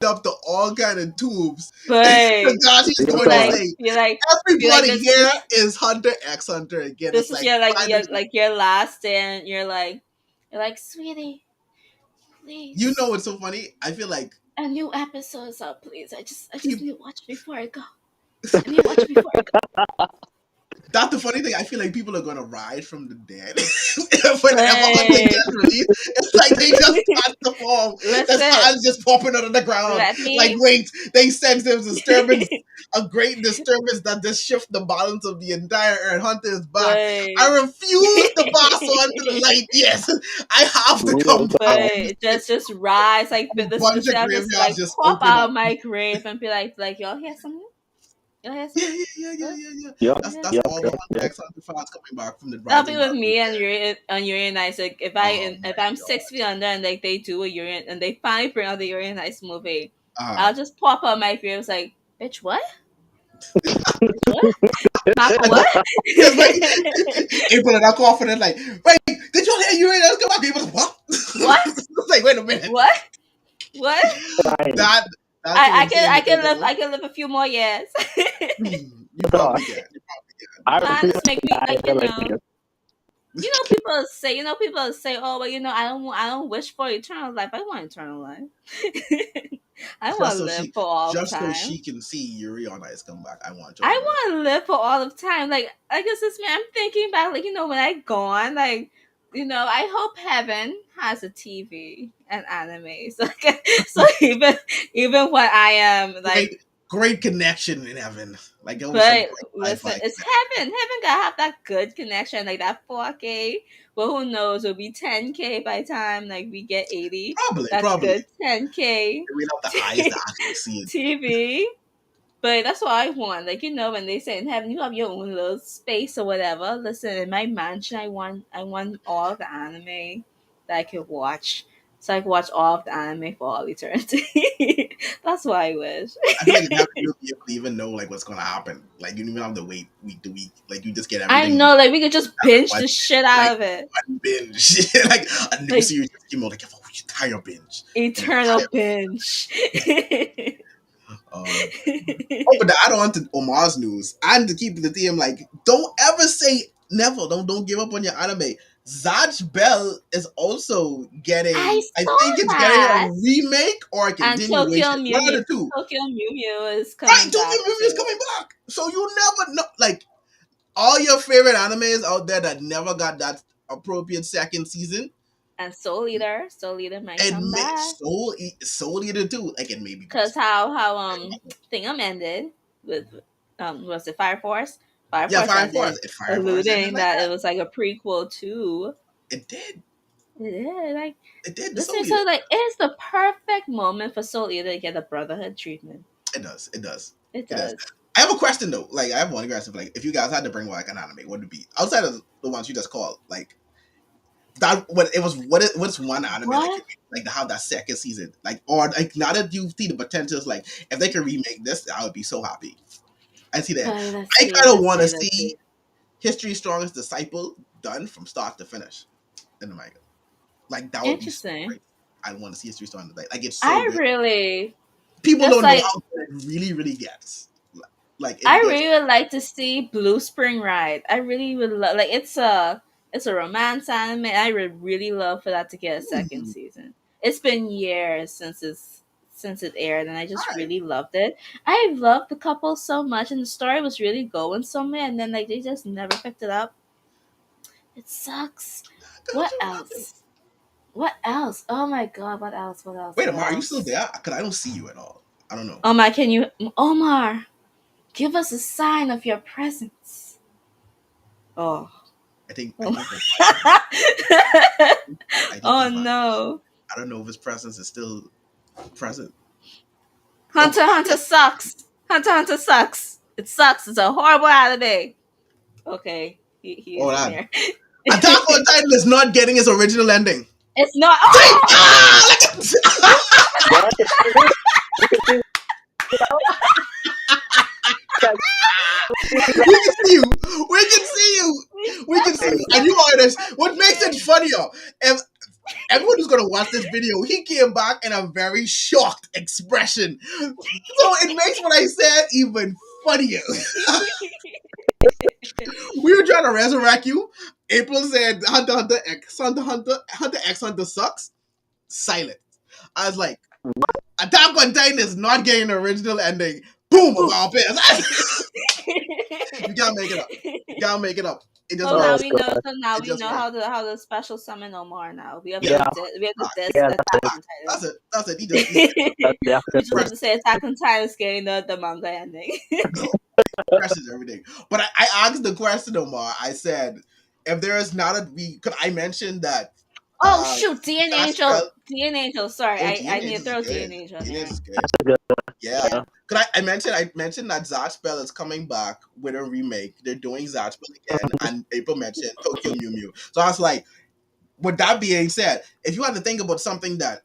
Up the all kind of tubes. But God, he's going to like say, feel like everybody here is Hunter x Hunter again. this It's is like, your last day, and you're like, sweetie, you please, know what's so funny? I feel like a new episode is up, please. I just people, need to watch before I go. I need to watch before I go. that's the funny thing. I feel like people are gonna rise from the dead whenever Hunter Like, gets released. It's like they just start to form. There's listen, hands just popping out of the ground. let Like, me. wait, they sense there's disturbance, a great disturbance that just shift the balance of the entire Earth. Hunter is back. I But refuse to pass on to the light. Yes, I have to come back. but just rise like A bunch this of I'll just graveyards like just pop open out up. of my grave and be like, y'all hear something? Y'all hear Yeah, something? yeah. Yep, That's yep, all the yep, Hunter yep. x Hunter fans coming back from the That'll be rising with dark. me and Urine Ice. Like Oh my if I'm god. 6 feet under and like they do a Urine and they finally bring out the Urine Ice movie, Uh, I'll just pop out my grave. It's like, bitch, what? Bitch, what? Maka, and what? just like April and I confident like, wait, did y'all hear you? Let's come back. April, what? What? It's like, wait a minute. What? What? Fine. That that's an insane I can live little. a few more years. You probably can. You probably can. I Man, refuse just make to me die like for like this. people say, oh, well, I don't wish for eternal life. I want eternal life. I Just want to so live she, for all of just so time. she can see Yuri on Ice come back. I want I y'all to know want to live for all of time. Like, I guess this man, I'm thinking about, like, when I gone, like, I hope heaven has a TV and anime. So, so even when I am that. like, Great connection in heaven. Like there was some but great listen, Wi-Fi it's connection. heaven. Heaven gotta have that good connection, like that 4K. But who knows? It'll be 10K by the time like we get 80. That Probably. good 10K We don't have the eyes to actually see it. TV. But that's what I want. Like, when they say in heaven you have your own little space or whatever. Listen, in my mansion I want all the anime that I could watch. So I can watch all of the anime for all eternity. That's what I wish. I feel like in heaven you'll be able to even know like what's gonna happen. Like you don't even have to wait week to week. Like you just get I everything know, like we could just binge one the shit like out of it. one binge. Like a new Like series just came out like a entire binge. An eternal entire binge. oh oh, but to add on to Omar's news and to keep the theme, like don't ever say never. Don't give up on your anime. Zatch Bell is also I getting. I saw think it's getting a that. remake or a And Tokyo continuation. Mew One of Mew the two. Tokyo Mew Mew is Right, coming Tokyo back Movie is too. coming back. So you never know. Like all your favorite animes out there that never got that appropriate second season, And Soul Eater might come back. Soul Eater too. Like it may be Cause possible. how Thingum ended with was it Fire Force? Fire Yeah, Force Fire ended Force. It Fire Force ended alluding like that it that. was like a prequel to It did. yeah, like It did. The this Soul is Eater. so like it's the perfect moment for Soul Eater to get a brotherhood treatment. It does. It does. It It does. does. I have a question though. Like I have one question. Like if you guys had to bring like an anime, what would it be outside of the ones you just called? Like that. What it was? What's one anime that What? could like to have that second season? Like or like now that you see the potentials, like if they could remake this, I would be so happy. I see that. Okay, let's I see, kind of let's want to see, let's see. see History's Strongest Disciple done from start to finish in the manga. Like that would be so Interesting. great. I want to see History's Strongest. Like it's so I good. really People just don't know like how good it really gets. Like I it gets. really would like to see Blue Spring Ride. I really would like it's a romance anime. I would really love for that to get a second Hmm, season. It's been years since it aired, and I all just right. really loved it. I loved the couple so much, and the story was really going somewhere, and then like they just never picked it up. It sucks. Got What you. else? What else? Oh my god! What else? What else? Wait, What Amar, are you still else? there? Because I don't see you at all. I don't know. Omar, can you Omar? Give us a sign of your presence. Oh. I Oh, think we're I think oh he's fine. no. I don't know if his presence is still present. Oh, Hunter sucks. Hunter sucks. It sucks. It's a horrible anime. Okay. He hold isn't on. here. Attack on Titan is not getting its original ending. It's not Take oh What? You can see it out? We can see you. We can see you. We can see you. And you are this. What makes it funnier? If everyone who's gonna watch this video, he came back in a very shocked expression. So it makes what I said even funnier. We were trying to resurrect you. April said Hunter X Hunter sucks. Silent. I was like, Attack on Titan is not getting an original ending. Boom, of our pairs. You gotta make it up. You gotta make it up. It just Well, now works. we know. So now It we just know works. how to special summon Omar. Now we have Yeah, we have to diss Yeah, Attack on that's Titan. it. That's it. He just that's We just definitely have to say Attack on Titan is getting the manga ending. crashes everything. But I asked the question, Omar. I said, if there is not a we could I mention that Oh shoot, Zatch Bell. DN Angel. Sorry, Oh, I need DNAs to is throw good. DN Angel in DNAs there. is good. a good Yeah. Yeah. Could I mentioned that Zatch Bell is coming back with a remake. They're doing Zatch Bell again, and April mentioned Tokyo Mew Mew. So I was like, with that being said, if you had to think about something that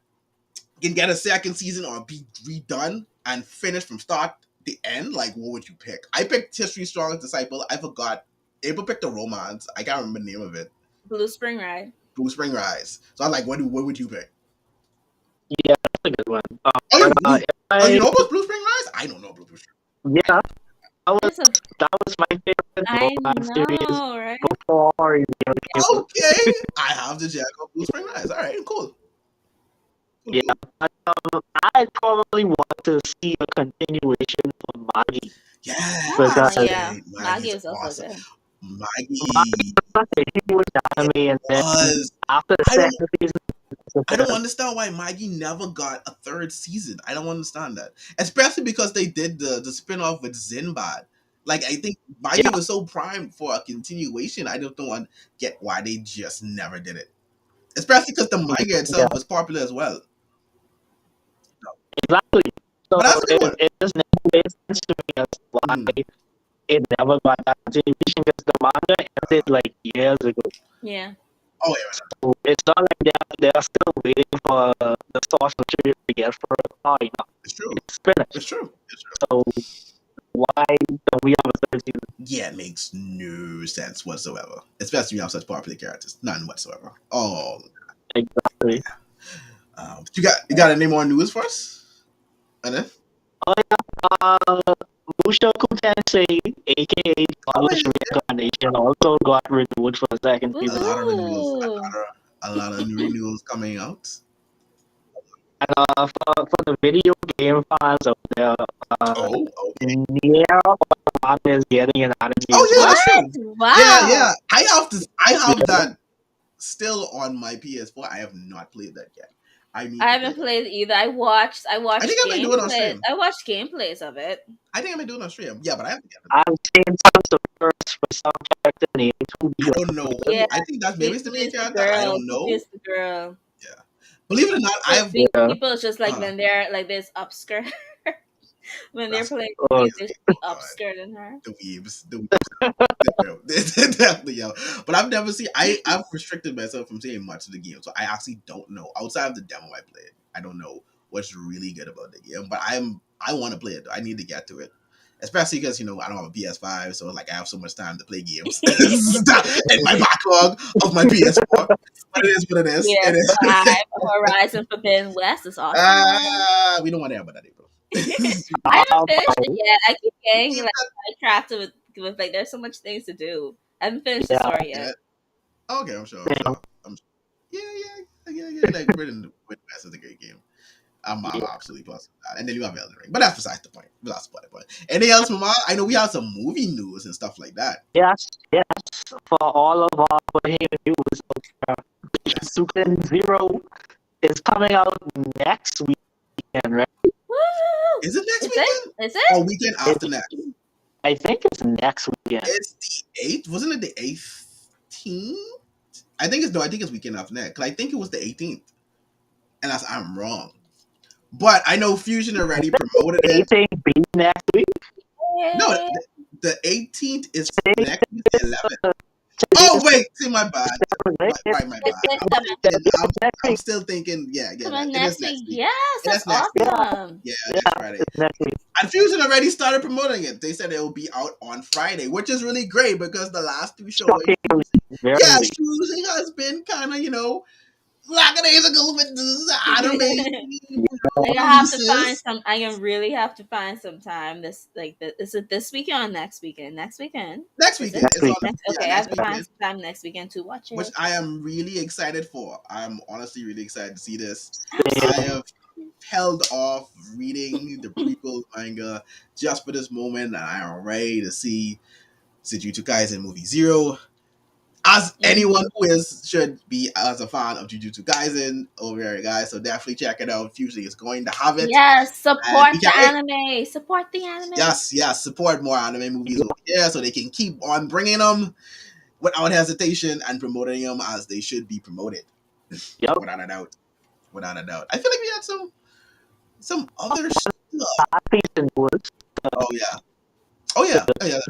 can get a second season or be redone and finished from start to end, like what would you pick? I picked History Strongest Disciple. I forgot. April picked a romance. I can't remember the name of it. Blue Spring Ride. Blue Spring Rise. So I'm like, what would you pick? Yeah, that's a good one. Oh, If you I, know about Blue Spring Rise? I don't know Blue Spring Rise. yeah, It's a, that was my favorite I romance series know, right? before it came out. Okay, I have to check out Blue Spring Rise. All right, cool. Yeah, but, I probably want to see a continuation for Maggie Yeah, Oh because yeah, Maggie Maggie's is also awesome. good. Maggie such a huge it anime, and then was. after the I don't. second season, I don't understand why Maggie never got a third season. I don't understand that, especially because they did the spin off with Zinbad. Like I think Maggie yeah, was so primed for a continuation. I don't get why they just never did it. Especially because the manga yeah, itself was popular as well. exactly. So But that's a good one. it just never made sense to me as why Mhm. it never got that continuation because the manga ended like years ago. Yeah. Oh yeah, So it's not like they're still waiting for the source material to get for it. Oh, you know, it's true. it's finished. It's true. It's true. So why don't we have a third season? Yeah, it makes no sense whatsoever. Especially when you have such popular characters. None whatsoever. Oh, Exactly. you got any more news for us? And then Oh yeah. Mushoku Tensei, aka oh, Published Reincarnation, also got renewed for the second a season. lot of renewals. Woohoo! A lot of new renewals coming out. And for the video game fans out there, Oh, okay. Nier Automata is getting an anime Oh as yeah, well. that's What? true. Wow. Yeah. I have Yeah. that still on my PS4. I have not played that yet. I need I to play haven't that. played it either. I watched I think I may do it on gameplay. stream. I watched gameplays of it. I think I may do it on stream. Yeah, but I have to get it. I've seen some supports for some character named I don't know Yeah, who. I think that's maybe it's the Fufu main is the character. I girl. don't Fufu know. is the girl. Yeah. Believe it or not, I've Yeah. People is just like uh, when they're like this upskirt. When they're that's playing Oh, games, they should be God. upskirting her. The weebs. The weebs. They're definitely yo. But I've never seen I've restricted myself from seeing much of the game. So I actually don't know. Outside of the demo I played, I don't know what's really good about the game. But I want to play it though. I need to get to it. Especially because, I don't have a PS5, so like I have so much time to play games. In my backlog of my PS4. But it is what it is. It is. PS5 Horizon Forbidden West is awesome. We don't want to hear about that, April. I haven't finished it no. yet. I keep getting like sidetracked with like there's so much things to do. I haven't finished the Yeah. story yet. Okay, I'm sure. Yeah. Yeah. Like Britain with West is a great game. I'm absolutely positive of that. And then you have Elden Ring. But that's besides the point. That's the point. Anything else, Mama? I know we have some movie news and stuff like that. Yes. For all of our Bohemian viewers, Yes. Super Zero is coming out next weekend, right? Woo! Is it next Is weekend? it? Is it? Or weekend after next? I think it's next weekend. It's the 8th. Wasn't it the 18th? I think it's weekend after next. Because I think it was the 18th. And I'm wrong. But I know Fusion already promoted it. 18th be next week. No, the 18th is next week, the 11th. Oh wait, see my bad. My It's bad. it I'm coming, thinking. Next I'm week. still thinking. Yeah, coming it is next next week. week. Yes, It that's is next week. Yeah, awesome. Yeah, next yeah, Friday. next week. And Fusion already started promoting it. They said it will be out on Friday, which is really great because the last two showings, Shockingly, very yeah, late. Fusion has been kind of lackadaisical with the anime Like I have to find releases. some. I can really have to find some time. Is it this weekend or next weekend? Next weekend. Next Is it? weekend, Next it's on. week. Next, Yeah, okay, I have next to find weekend, some time next weekend to watch which it. I am really excited for. I'm honestly really excited to see this. I'm so I have held off reading the prequel manga just for this moment, and I am ready to see Jujutsu Kaisen movie zero. As anyone Mhm. who is should be as a fan of Jujutsu Kaisen over here, guys, so definitely check it out. Fusion is going to have it, Yes, and support we the can't wait. anime. Support the anime. Yes, support more anime movies over here so they can keep on bringing them without hesitation and promoting them as they should be promoted. Yep. Without a doubt. Without a doubt. I feel like we had some other stuff. Peace and woods. Oh yeah. Oh yeah. Oh yeah.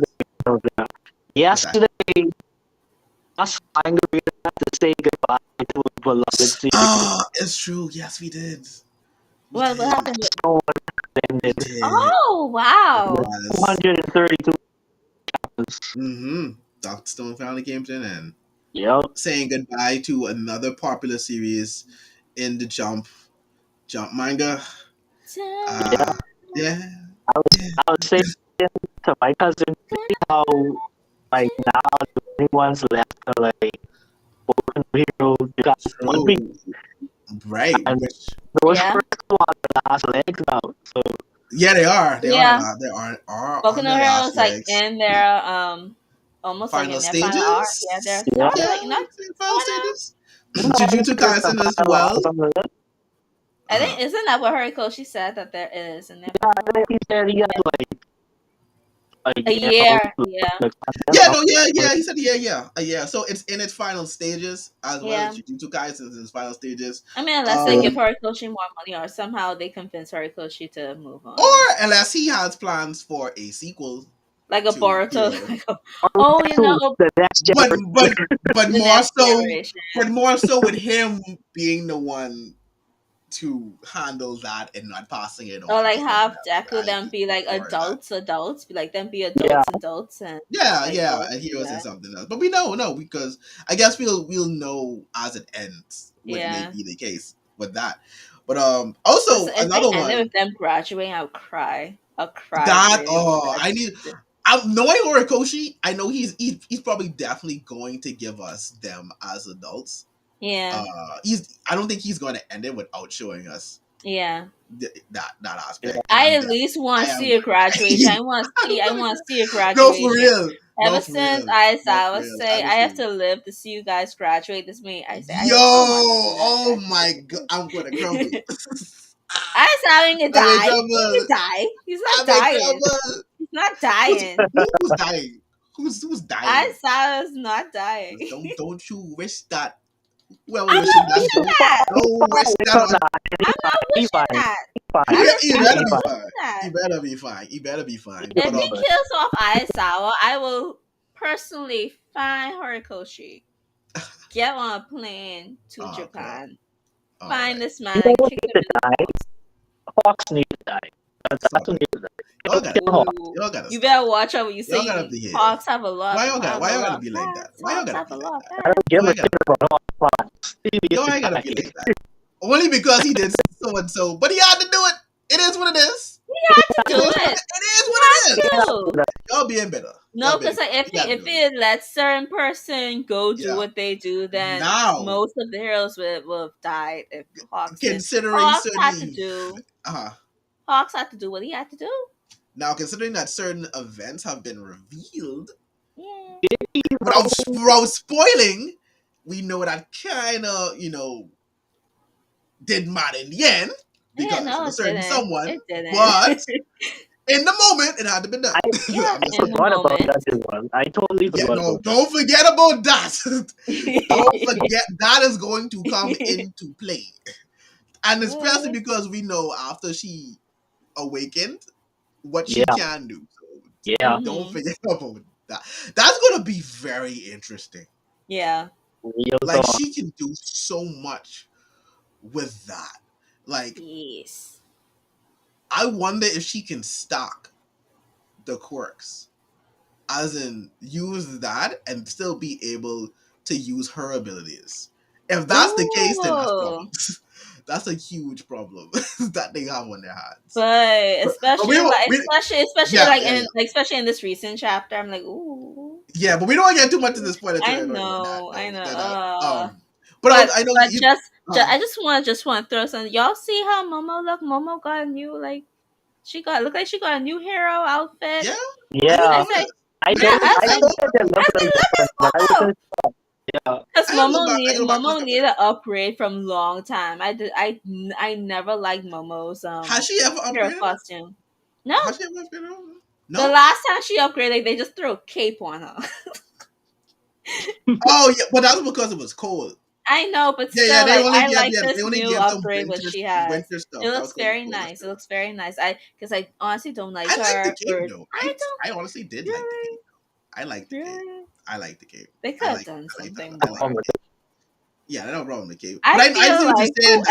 What's that? Yesterday, us finally had to say goodbye to a beloved series. Ah, it's true. Yes, we did. We What did. happened with? So We ended did. Oh It wow. was. 232 chapters. Dr. Stone finally came to an end. Yep. Saying goodbye to another popular series in the Jump manga. Yeah. Yeah. Yeah. I was saying to my cousin how like now the only ones left are like Boku no Hero, you got One Piece, True. Right. and Which those Yeah, first two are the last legs now. So yeah, they are. They are yeah. the they are Boku on no their Hero last is like legs. in their almost like Final in their final arc. Yeah, they're stages. yeah, sort of Yeah, like not final sort of. stages. you know, Jujutsu there's the Kaisen as final well. arc on the list. I Uh-huh. think isn't that what Horikoshi said that there is in their Yeah, final I think arc? he said he had like a A year out year. to Yeah, the content. Yeah, I no, was like, He said yeah. So it's in its final stages as well yeah. as Jujutsu Kaisen is in its final stages. I mean, unless they give Um, Horikoshi more money or somehow they convince Horikoshi to move or on, unless he has plans for a sequel like a to Boruto. Hero. Like, oh, oh, you to know, the next But but generation. but the more next so generation. with him being the one to handle that and not passing it Or on like to someone have else. Deku I them think be like more of that. adults, be like them be Yeah, adults, and like Yeah, Boruto and do Heroes and that. something else. But we know, no, because I guess we'll know as it ends what may Yeah. be the case with that. But Listen, also if they another ended one with them graduating, I'll cry. I'll cry that really. I need. I'm knowing Horikoshi, I know he's probably definitely going to give us them as adults. Yeah, I don't think he's going to end it without showing us yeah. that yeah. aspect, and I at least I want to am see a graduation. I want to I'm see. I gonna want to see a no for graduation. real, Ever since no I for was real. say I have Honestly, to live to see you guys graduate. This me. yo, I want to see that oh my god, graduation. I'm gonna crumble. I having to I'm in die. He trouble. didn't die. He's not I'm in dying. trouble. He's not Who's dying. who's dying? Who's I dying? is not dying. Don't you wish that? Whoever I'm wishing not that, wishing that. don't wish that No, on. I'm not he wishing fine, that. he fine, You I'm better he not be fine, fine. wishing that. You better be fine. You better be fine. he If But he fine. kills off Aizawa, I will personally find Horikoshi, get on a plane to oh god. Japan, All find right. this You man know and who kick needs him to in the die? balls. Hawks need to die. That's Stop who it. needs to die. Y'all gotta Kill stop. Hawks. Ooh. Y'all gotta You stop. better watch out what you say. Y'all gotta behave. Hawks have a lot. Have Why a y'all lot gotta of be like that? fans. Why y'all Hawks gotta have a be like lot of that? I don't fans. give Y'all a ain't gotta shit be. about Hawks. He needs Y'all to ain't gotta die. be like that. Only because he did so and so, but he had to do it. It is what it is. He had to It do is what it. it is. He What had it is. to. Y'all being better. No, Y'all being because like, better. if You gotta if do it. it let certain person go do Yeah. what they do, then Now, most of the heroes would have died if Hawks did. considering Hawks had to certain, do. uh, Hawks had to do what he had to do. now considering that certain events have been revealed Yeah. without spoiling, we know that kind of didn't matter in the end Yeah, because of no, a it certain didn't. someone, It didn't. but in the moment it had to be done. I, Yeah, I'm I just in saying. the forgot about moment. that one. I totally Yeah, forgot no, about that. don't forget about that. Don't forget that is going to come into play. And especially because we know after she awakened what she Yeah, can do. So yeah. don't Hmm. forget about it. That that's gonna be very interesting. Yeah. Real Like talk. she can do so much with that. Like Yes. I wonder if she can stock the quirks, as in use that and still be able to use her abilities. If that's the case, then that's Ooh. problems. That's a huge problem that they have on their hands. But But we especially don't. like We, especially yeah, like yeah, yeah, especially in this recent chapter, I'm like, ooh. yeah. But we don't get too much in the spoiler I territory on that, know, I though. know. But I know But you. I just want to throw some. Y'all see how Momo look? Momo got a new like look like she got a new hero outfit. Yeah, I didn't I Yeah, say, notice. I I yeah, didn't don't. notice. I I think look. that they look I like said, look different, but I at Momo. wasn't. Yeah, Because I have to look back. I gotta go back and look Momo at needed it. an upgrade from long time. I never liked Momo's Has she ever hero upgraded? costume. No, Has she ever upgraded? the No. last time she upgraded, they just threw a cape on her. Oh yeah, but that's because it was cold. I know, but Yeah, yeah. still, like I like Yeah, they this only new gave them upgrade what she has. winter It stuff. That was looks because very cold. That's nice. It true. looks very nice. Because I honestly don't like I like the her. cape Or though. I don't I honestly did like the really, cape. I like the cape. really. I like the cape. They could have done I like that. something I like I'm more. with the cape. Yeah, no problem with the cape. But I I feel see what you're like saying.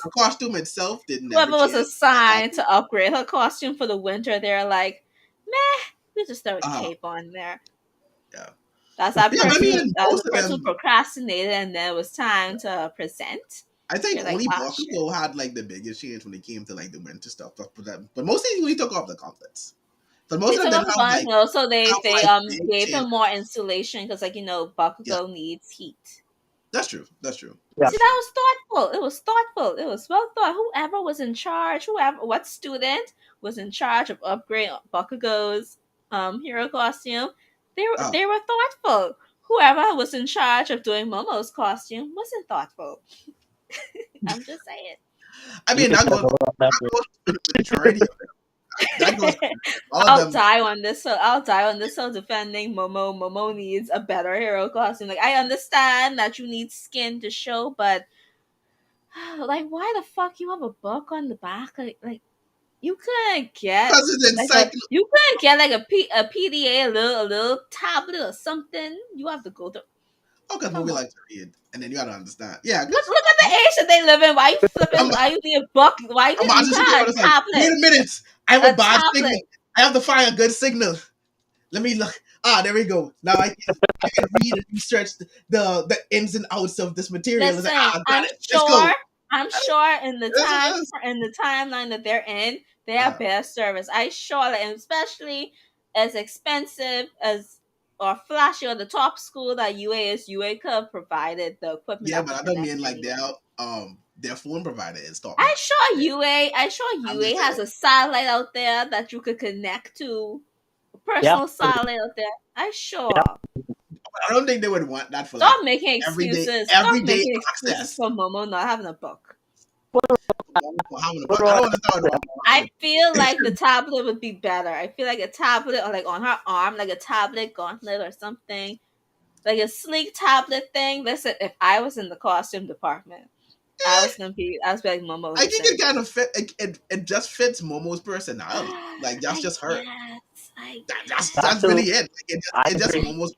The costume itself did never whoever was change. assigned to upgrade her costume for the winter, they're like, meh, we just throw a Uh huh. cape on there. Yeah. That's that Yeah, but I person. mean, That's most the of person who them. procrastinated, and then it was time to present. I think You're like, only ah, shit. Bakugo had like the biggest change when it came to like the winter stuff. But most things we took off the gauntlets. But most They of them took off didn't the guns, and also have they like big gave him more changes. insulation because Yeah, Bakugo needs heat. that's true. That's true. yeah. See, That's that true. was thoughtful. It was thoughtful. It was well thought. Whoever was in charge, what student was in charge of upgrading Bakugo's hero costume, Uh, they were thoughtful. Whoever was in charge of doing Momo's costume wasn't thoughtful. I'm just saying. I You mean, can never that remember. goes to the majority of them. That goes to all of I'll them. die on this. So I'll die on this hill defending Momo. Momo needs a better hero costume. Like I understand that you need skin to show, but like why the fuck you have a book on the back? Like you couldn't get Because it's like a encyclopedia. you couldn't get like a PDA, a little tablet or something. You have to go to. Oh, because Come movie on. like to read, and then you gotta understand. Yeah, because Look at the age that they live in. Why you flipping? I'm, Why you need a book? Why you imagine she can came have out a and like, wait tablet? a minute, I have a A bad signal. tablet. I have to find a good signal. Let me look. Ah, there we go. Now I can read and research the ins and outs of this material. It's like, Listen, ah, got it. Let's go. I'm sure This- in the timeline that they're in, they have uh, better service. I sure that, and especially as expensive as or flashy or the top school that UA is, UA could have provided the equipment yeah, that but could I don't connect mean like anywhere. their phone provider is top I notch. sure I sure I'm UA just has saying. a satellite out there that you could connect to. A Yeah, personal satellite out there. I sure. I don't think they would want that for like Stop making everyday excuses. Stop everyday making excuses access for Momo not having a book. for having a book. I overall, don't understand what I feel like the tablet would be better. I feel like a tablet or like on her arm, like a tablet gauntlet or something. Like a sleek tablet thing. Listen, if I was in the costume department, I was like, Momo, I think listen. it kind of fit. It just fits Momo's personality. Like that's I just her. guess. I That's that's really who it. Like, I it's just agree. Momo's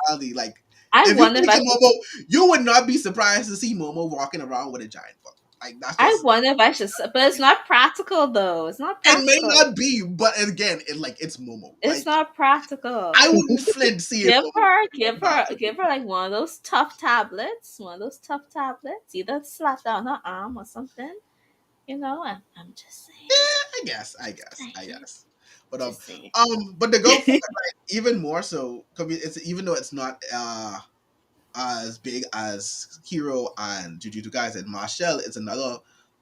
personality. Like I if you wonder if think I of should Momo, you would not be surprised to see Momo walking around with a giant book. Like that's I just wonder if I should but it's not practical though. It's not it may practical. not be, but again, it's Momo. It's Like not practical. I wouldn't flint seeing Momo Give her like one of those tough tablets. One of those tough tablets. Either slap down her arm or something. I'm just saying. I guess. But Just saying. but the go for it, like even more so, cause it's even though it's not as big as Hero and Jujutsu Kaisen, Marshall is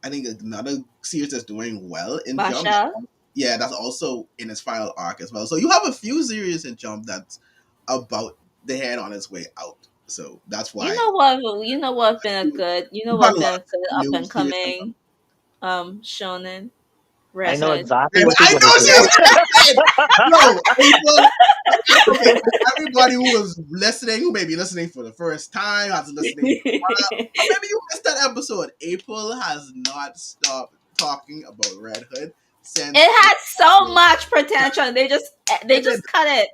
I think another series that's doing well in Jump. Marshall, Yeah, that's also in its final arc as well. So you have a few series in Jump that's about the head on its way out. So that's why you know what been a good you've had a lot of up new and series coming up. coming shonen I Red know Hood. exactly I what you're know gonna she was saying, no, April. Okay, for everybody who was listening, who may be listening for the first time, has been listening for a while, or maybe you missed that episode. April has not stopped talking about Red Hood since It had so much potential. They it did. just cut it.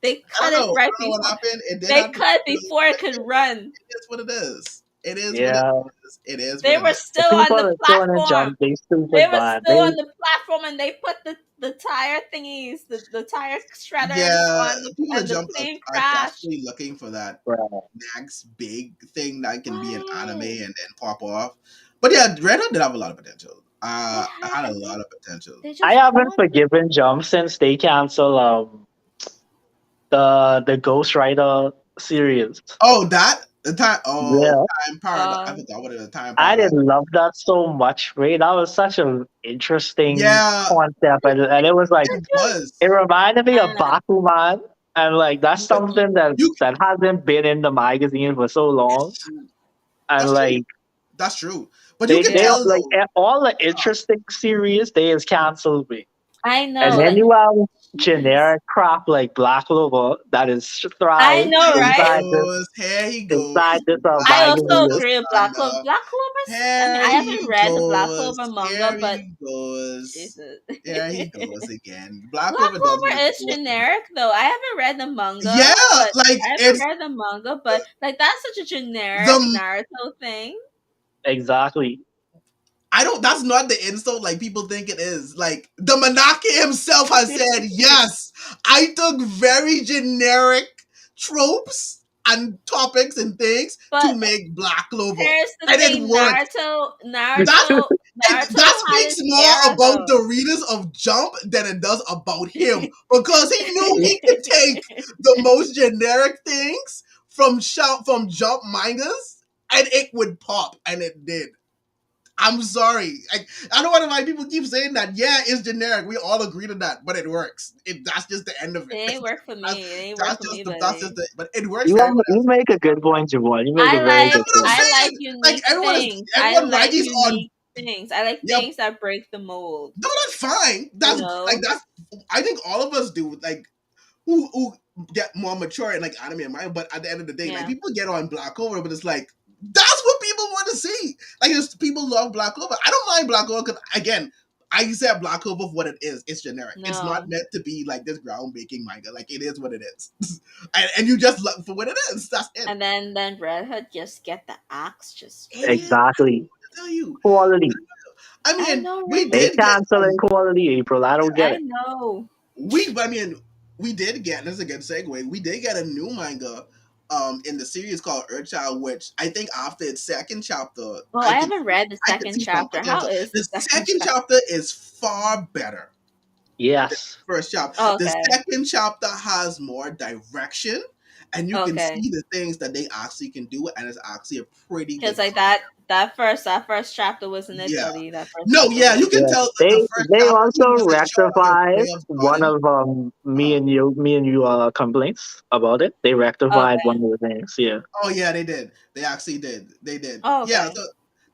They I don't cut it know. right I don't know what before. happened. It did They have cut it potential, before it but could run. it is what it is. It is what it Yeah, is. It is what They it were is. the still on people the that still in the platform. jump, they They stupid were bad. still on the platform, and they put the tire thingies, the tire shredders Yeah, on the people that and the jump plane are crashed. desperately looking for that Right. next big thing that can be an anime Right. and then pop off. But yeah, Red Hot did have a lot of potential. It I had, had a and lot of potential. they I just haven't want. forgiven Jump since they cancel the Ghost Rider series. Oh, that the time. Oh, Yeah, time paradox. I Um, forgot what it was. Time I paradox. didn't love that so much, right? That was such an interesting Yeah, concept, and it was like it was. it reminded me of uh, Bakuman, and like that's But something that you, that hasn't been in the magazine for so long, it's true. and That's true. like That's true. But you can they yeah, tell like though. all the interesting series they is canceled me. I And know. then Like, you have jeez, generic crap like Black Clover that is I thrive know, Here he right? goes. Here he goes. inside this I Back also to magazine. the agree with Black Clover. thunder. Black Clover's. I mean, Here I haven't he read the Black goes. Clover manga, Here but he goes. Jesus. Here he goes again. Black Black Clover does Clover make is people. generic though. I haven't read the Yeah, manga, but like I haven't it's read the manga, but like that's such a generic the Naruto thing. Exactly. I don't. That's not the insult like people think it is. Like the Manaki himself has said, yes, I took very generic tropes and topics and things But to make Black Clover, here's the and it thing: worked. That Naruto that had speaks its more era about though. the readers of Jump than it does about him because he knew he could take the most generic things from Jump mangas and it would pop, and it did. I'm sorry. I don't know why people keep saying that. Yeah, it's generic. We all agree to that, but it works. That's just the end of It it. ain't work for that's, me. It ain't work that's for just me, the that's just buddy. the. But it works for everyone You else. make a good point, Javon. You make a very That's good what I'm point. I like saying. Like unique things. I everyone like Raggy's on. unique things. I like Yep. things that break the mold. No, that's fine. You That's like know? that's. I think all of us do. Like who get more mature in like anime and manga, but at the end of the day, like Yeah. people get on Black Clover, but it's like that's what people want to see. Like it's, people love Black Clover. I don't mind Black Clover because again, I said Black Clover for what it is. It's generic. It's not No. meant to be like this groundbreaking manga. Like it is what it is, and you just love for what it is. That's it. And then Red Hood just get the axe just It is. boom. Exactly. I tell you. Quality. I I mean, know, we right? They did get canceling quality, April. I don't get I it. know. I mean, we did get. This is a good segue. We did get a new manga, in the series called Earthchild, which I think after its second chapter, Oh, I I can haven't read the I can second see some chapter. How potential. is the The second second chapter? chapter is far better than Yes. the first chapter. Oh, The okay. second chapter has more direction, and you can Okay. see the things that they actually can do, and it's actually a pretty Because good like concept. that first chapter wasn't it, Yeah. buddy? That first No, chapter yeah, was you can Yeah. tell that the first They chapter also wasn't sure on his rectified way of one starting. of Uh, me and you complaints about it. They rectified one okay. of the things. Yeah. Oh yeah, they did. They actually did. They did. Oh, Yeah. okay. So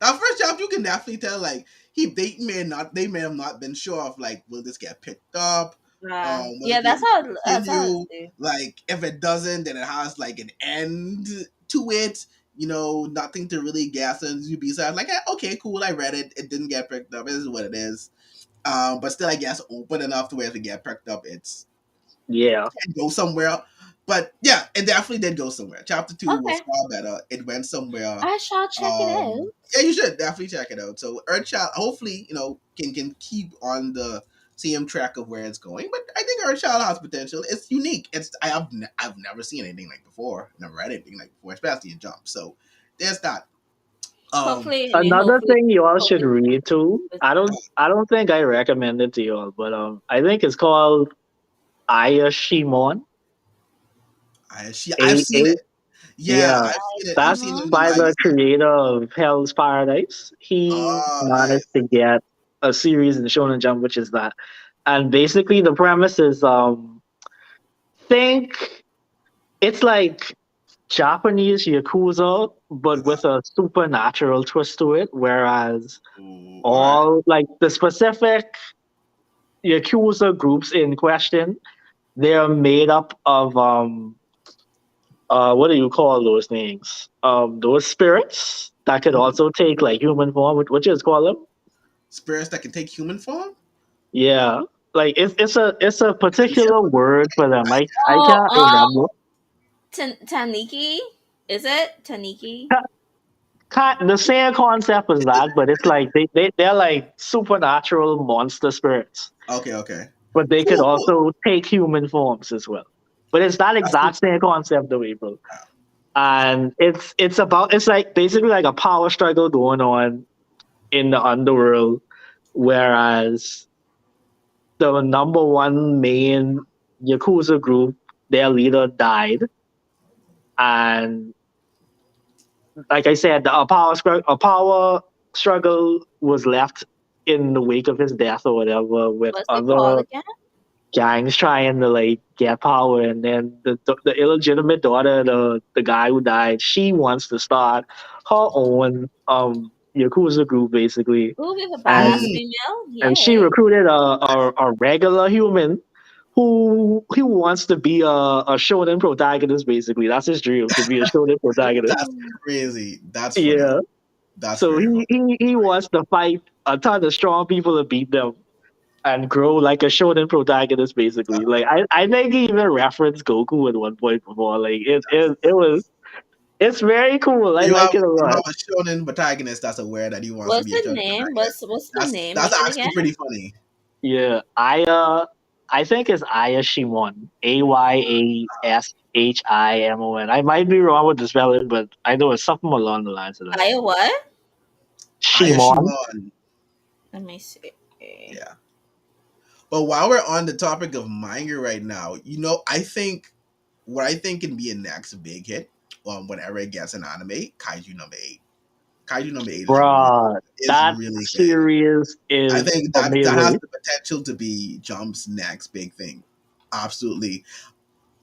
that first chapter, you can definitely tell like they may have not been sure of like will this get picked up, will Yeah, it be that's able to how it continue? is. Like if it doesn't, then it has like an end to it. You know, nothing to really guess and you be sad. Like okay, cool, I read it. It didn't get picked up. This is what it is. But still, I guess open enough to where if it get picked up, it's Yeah. can go somewhere. But yeah, it definitely did go somewhere. Chapter two was Okay. far better. It went somewhere. I shall check it out. Yeah, you should definitely check it out. So Earthchild, hopefully, can keep on the same track of where it's going. But I think Earthchild has potential. It's unique. I've never seen anything like before. Never read anything like before, especially in Jump. So there's that. Um, Hopefully, I mean, Another hopefully, thing you all should hopefully, read too. I don't think I recommend it to you all, but I think it's called Aya Shimon. I've A seen A it. Yeah, yeah. I've seen it. I've That's seen it in the by manga the series. creator of Hell's Paradise. He Oh, managed nice. to get a series in Shonen Jump, which is that. And basically the premise is think it's like Japanese Yakuza, but with a supernatural twist to it, whereas Ooh, all right. all like the specific Yakuza groups in question, they're made up of what do you call those things? Those spirits that could Ooh. also take like human form, which is called them. Spirits that can take human form. Yeah, like it's a particular Yeah, word for them. I Oh, can't remember. Taniki? Is it Taniki? The same concept as that, but it's like they're like supernatural monster spirits, okay, okay, but they could cool, cool. also take human forms as well. But it's that That's cool. exact same concept though, April. And it's like basically like a power struggle going on in the underworld, whereas the number one main Yakuza group, their leader died, and like I said, a power struggle was left in the wake of his death or whatever, with What's it called other again? gangs trying to like get power, and then the illegitimate daughter, the guy who died, she wants to start her own yakuza group basically, Ooh, with a badass and Mm, female? and she Yay. recruited a regular human who wants to be a shonen protagonist. Basically, that's his dream, to be a shonen protagonist. that's crazy. That's funny. Yeah. That's So very funny. he wants to fight a ton of strong people to beat them and grow like a shonen protagonist. Basically, like I think he even referenced Goku at one point before. Like it's very cool. I like it a You lot. have a shonen protagonist that's aware that he wants to What's be a the shonen name? protagonist. What's the name That's of it actually again? pretty funny. Yeah, I think it's Ayashimon. Ayashimon. I might be wrong with the spelling, but I know it's something along the lines of that. I what? Shimon. Ayashimon. Let me see. Yeah. But while we're on the topic of manga right now, I think what I think can be a next big hit, whenever it gets an anime, Kaiju number eight. Kaiju number eight Bruh, is that really good. series I is think that has amazing. the potential to be Jump's next big thing. Absolutely.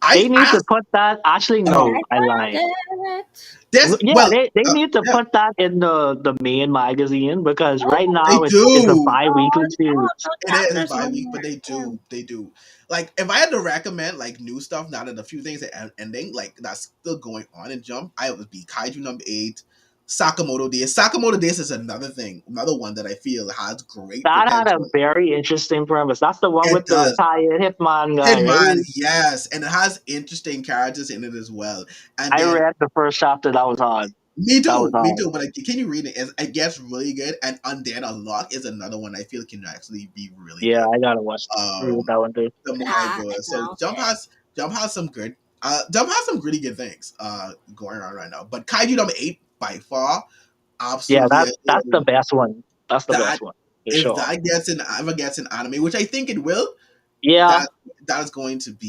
They I need to put that. Actually, And no, I I lied. found it. this Yeah, well they need to yeah, put that in the main magazine because right Oh, they now it's a do. bi-weekly no, series. no It is chapters by no week, but more. Yeah. they do. Like if I had to recommend like new stuff, now that a few things are ending, like that's still going on in Jump, I would be Kaiju number eight, Sakamoto Days. Sakamoto Days is another thing, another one that I feel has great That had a potential. very interesting premise. That's the one It with the does. retired hitman guy, Hitman, right? yes, and it has interesting characters in it as well. And I then read the first chapter. That was hard. That was me hard. too. But like, can you read it? It gets really good. And Undead Unlock is another one I feel can actually be really Yeah, good. I gotta read Um, that one too. the more I Ah, go, I so found it. Jump has some good, Jump has some really good things going on right now. But Kaiju number eight by far, Yeah, absolutely, that's the best one. That's the that best one for if sure. that gets in ever gets an anime, which I think it will, Yeah, that that's going to do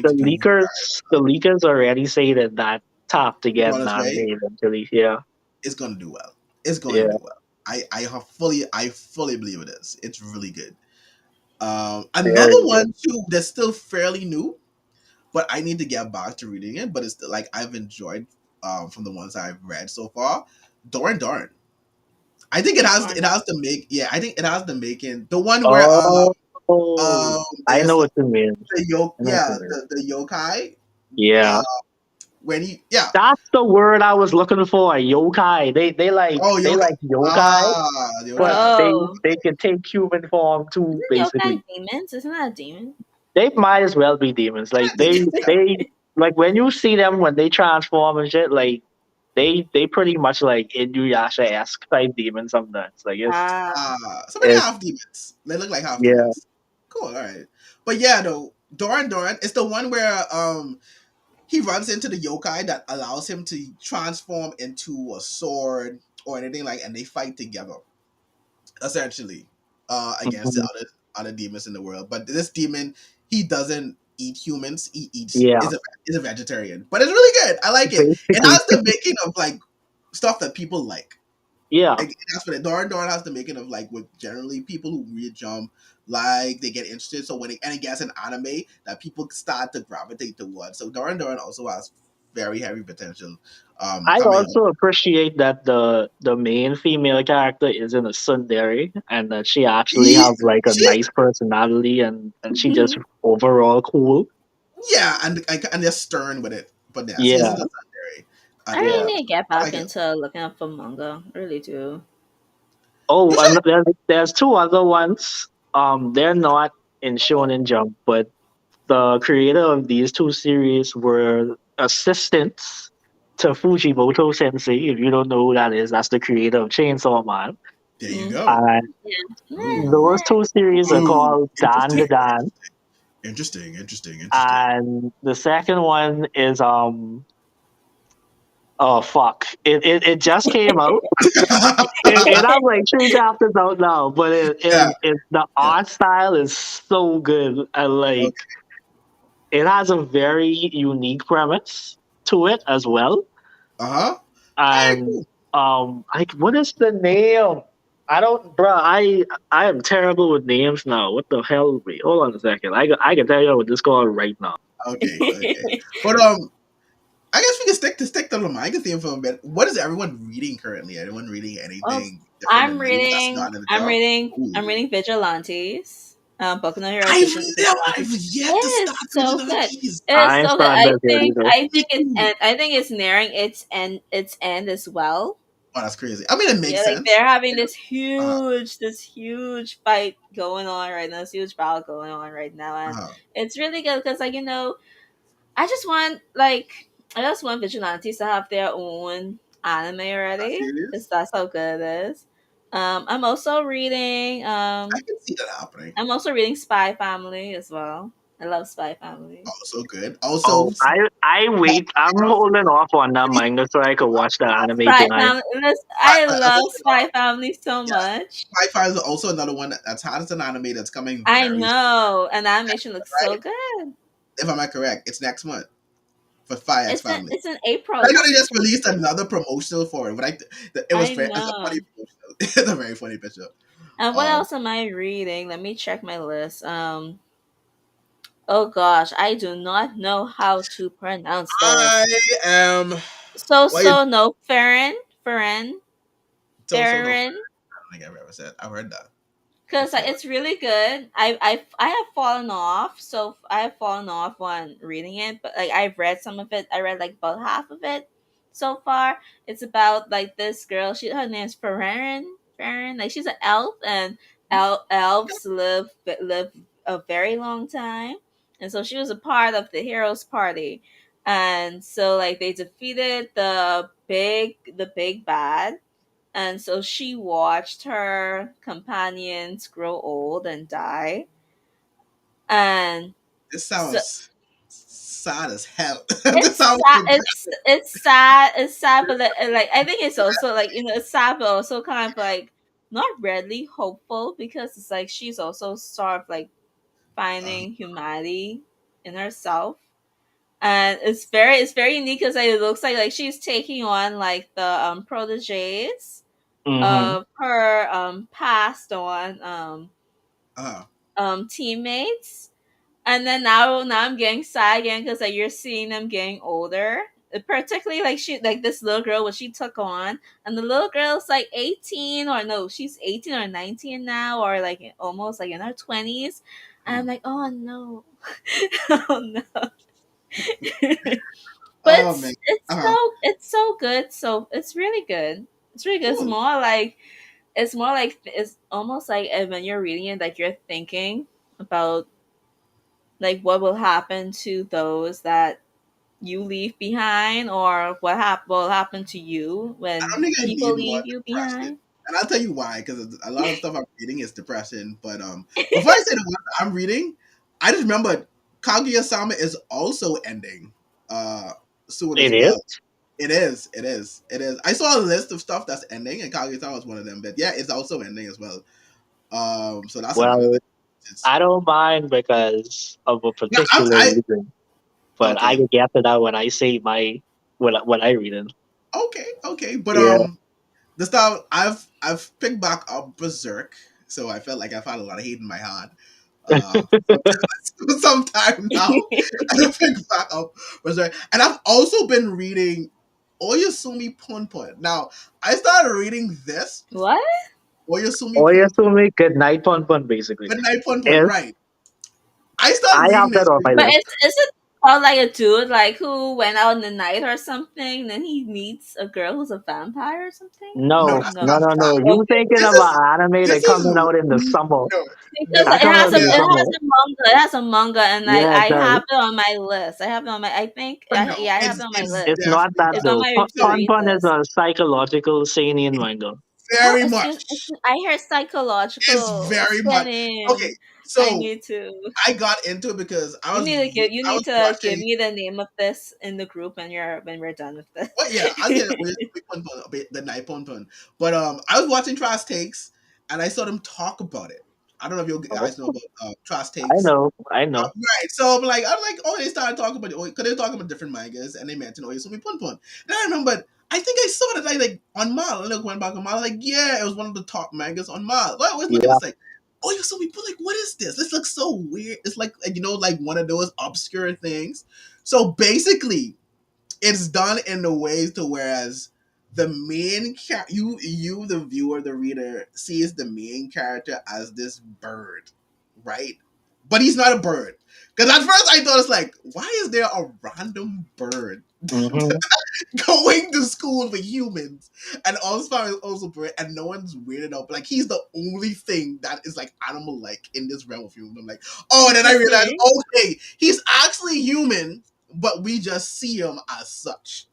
the leakers already say that top to it's get on an its anime way. eventually. Yeah, It's gonna do well. It's going to yeah, do well. I fully believe it is. It's really good. very Another good. one too that's still fairly new, but I need to get back to reading it. But it's still, like I've enjoyed from the ones I've read so far. Doran Doran. I think Darn it it. has to make yeah. I think it has to make in the one where Oh, I there's know like what you mean. the yoke I know what yeah you mean. the yokai Yeah, uh when he yeah that's the word I was looking for. Yokai. oh They yokai like yokai, the but yokai Oh. they can take human form too. Isn't Basically, yokai demons? Isn't that a demon? they might as well be demons. Like they like when you see them when they transform and shit. Like they pretty much like Inuyasha esque type demons sometimes. Like Ah. so many it's half demons. They look like half yeah. demons. Cool, all right. But yeah, though, Doran, it's the one where he runs into the yokai that allows him to transform into a sword or anything like, and they fight together essentially against the Mhm. other demons in the world. But this demon, he doesn't eat humans. He eats Yeah, is a vegetarian. But it's really good. I like it. It basically, has the making of like stuff that people like. yeah. Like, that's what it. Doran has the making of like what generally people who read Jump like they get interested. So when it gets an anime that people start to gravitate towards. So Doran also has very heavy potential. I Coming up. also appreciate that the main female character isn't a tsundere and that she actually He, has like a she, nice personality and she just overall cool. yeah, and they're stern with it. But yeah, she Yeah, isn't a secondary I at yeah. really all. need to get I back like it. into looking up for manga. I really do. Oh, You should. there's two other ones. they're not in Shonen Jump, but the creator of these two series were assistants to Fujimoto Sensei. If you don't know who that is, that's the creator of Chainsaw Man. There you Mm. go. And Ooh, those two series are ooh, called Dan interesting, the Dan. interesting, interesting, interesting. And the second one is oh fuck. It just came out. It has like three chapters out now, but Yeah, the yeah. art style is so good, and like Okay. it has a very unique premise to it as well. Uh huh. All right, And cool. like what is the name? I don't, bruh. I am terrible with names now. What the hell? Wait, hold on a second. I can tell you what this called right now. Okay, okay. But I guess we can stick to the manga theme for a bit. What is everyone reading currently? Anyone reading Well, anything different than you that's not in the I'm job? reading, I'm Ooh. reading Vigilantes. Boku no Hero I've Vigilantes. yet to It is start so good. Vigilantes. It is I ain't so good. starting that yet either. Ooh. I think it's nearing its end as well. Oh, that's crazy. I mean, it makes Yeah, like sense. they're having Uh, this huge fight going on right now, this huge battle going on right now, and uh, it's really good because like I just want like I just want vigilantes to have their own anime that's already because serious. that's how good it is. I'm also reading I can see that happening. Spy Family as well. I love Spy Family. Also good. Also, Oh, I wait. I'm holding off on that manga so I could watch the anime Spy tonight. Family, I That's love also Spy Family so yeah. much. Spy Files is also another one that's hot as an anime that's coming I very soon. know, and the animation looks so Right? good. If I'm not correct, it's next month for Spy X Family. It's in I April. know they just released another promotional for it, but it was I it's a funny know. promotional. It's a very funny picture. And what Um, else am I reading? Let me check my list. Oh gosh, I do not know how to pronounce I this. am. Wait, No Feren so no. I Feren, don't think I've ever said. I've heard that because before. it's really good. I have fallen off, so I have fallen off on reading it, but like I've read some of it. I read like about half of it so far. It's about like this girl. Her name's Feren. Feren, like she's an elf, and elves live a very long time, and so she was a part of the heroes party, and so like they defeated the big bad, and so she watched her companions grow old and die. And This so sad as hell. This sounds depressing. it's sad, but like I think it's also like it's sad, but also kind of like not really hopeful because it's like she's also sort of like Uh, finding humanity in herself, and it's very unique because like, it looks like she's taking on like the proteges Mm-hmm. of her passed on uh, teammates, and then now I'm getting sad again because like you're seeing them getting older. Particularly like this little girl what she took on, and the little girl's like 18, or no, she's 18 or 19 now, or like almost like in her 20s. And I'm hmm. like, oh no, oh no. But Oh man. Uh, it's so good. So it's really good. It's really good. cool. It's more like it's almost like when you're reading it, like you're thinking about like what will happen to those that you leave behind, or will happen to you I when don't think I people need more leave you depression. behind. And I'll tell you why, because a lot of stuff I'm reading is depression. But before I say the one I'm reading, I just remembered Kaguya-sama is also ending soon as It is. well. It is, it is, it is. I saw a list of stuff that's ending, and Kaguya-sama was one of them. But yeah, it's also ending as well. So that's another Well, thing. It's, I don't mind because of a yeah, particular reason, but I okay, can get to that when I say my what I read in. okay, okay. But Yeah. the stuff I've picked back up Berserk, so I felt like I've had a lot of hate in my heart. For some time now, and I picked back up Berserk, and I've also been reading Oyasumi Punpun. Now, I started reading this What? Oyasumi Or you have Punpun, to make good night pun basically. Midnight Punpun, Yes, right? I started I reading have that this on my But list. is it? Or like a dude like who went out in the night or something, then he meets a girl who's a vampire or something. No, No, that's No. no, not no, that. no. You Okay. thinking This of is an anime this that coming is out in the summer? no, Because no. That it coming out has a in the Yeah, it summer. has a manga. It has a manga, and Yeah, I it does. have it on my list. I have it on my. I think but no, yeah, I have it on my it's list. It's not definitely that It's not. on though. my to Pon read Pon is list. a psychological seinen manga. Oh, Very it's much. I hear It's psychological very much okay. spinning. I So need to. I got into it because You I need was to give watching. me the name of this in the group when we're done with Well, yeah, I'll get this. it. We pun pun a bit the night pun pun. But I was watching Trash Takes and I saw them talk about it. I don't know if you Oh, guys know about Trash I Takes. know, I know. Right. So I'm like, oh, they started talking about it because they were talking about different mangas and they mentioned oh, Yasumi Pun Pun. And I remembered, I think I saw that like on Mal. I look went back on Mal, like, yeah, it was one of the top mangas on Mal. I always look at Yeah. this like, oh, Yasumi Pun, like, what is this? This looks so weird. It's like like one of those obscure things. So basically, it's done in the ways to whereas the main you the viewer the reader sees the main character as this bird, right? But he's not a bird because at first I thought it's like why is there a random bird Hmm. going to school with humans and also is also bird and no one's weirded out but like he's the only thing that is like animal like in this realm of humans. I'm like oh and then I realized Interesting. okay he's actually human but we just see him as such,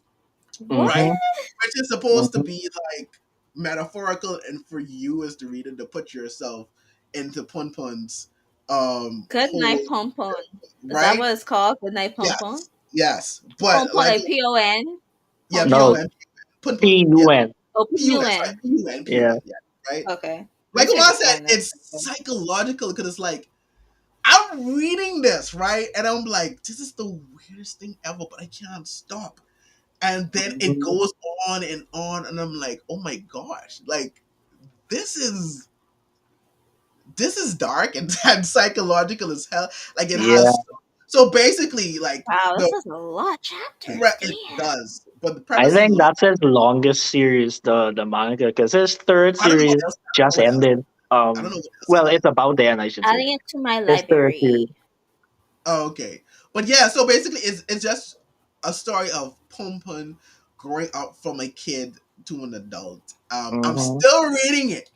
What? right? Hmm. Which is supposed to Hmm. be like metaphorical and for you as the reader to put yourself into Pun Pun's Good whole night, Pom Pom. Is that right? what it's called? Good night, Pom Pom. Yes. But Pom Pom, like like PON. yeah, Pom No, Pom. PON, Pun Pun, yeah. PUN. Oh, PUN, sorry, PUN. PUN, Yeah. PUN, yeah, right? Okay. Like Let's check Omar it said, out now. it's psychological because it's like I'm reading this, right? And I'm like, this is the weirdest thing ever, but I can't stop. And then it Mhm. goes on, and I'm like, oh my gosh, like this is this is dark and, and psychological as hell. Like it Yeah. has so basically like Wow, this the is a lot of chapters. it Damn. does, but the I premise is a think little. that's his longest series, the manga, because his third I don't know what series else. I don't know just what else. ended. I don't know what else Well, happened. it's about to end, I should say. Adding it to my His third series. library. Oh, okay, but yeah. So basically, it's just a story of Pum Pum growing up from a kid to an adult. I'm Hmm. still reading it,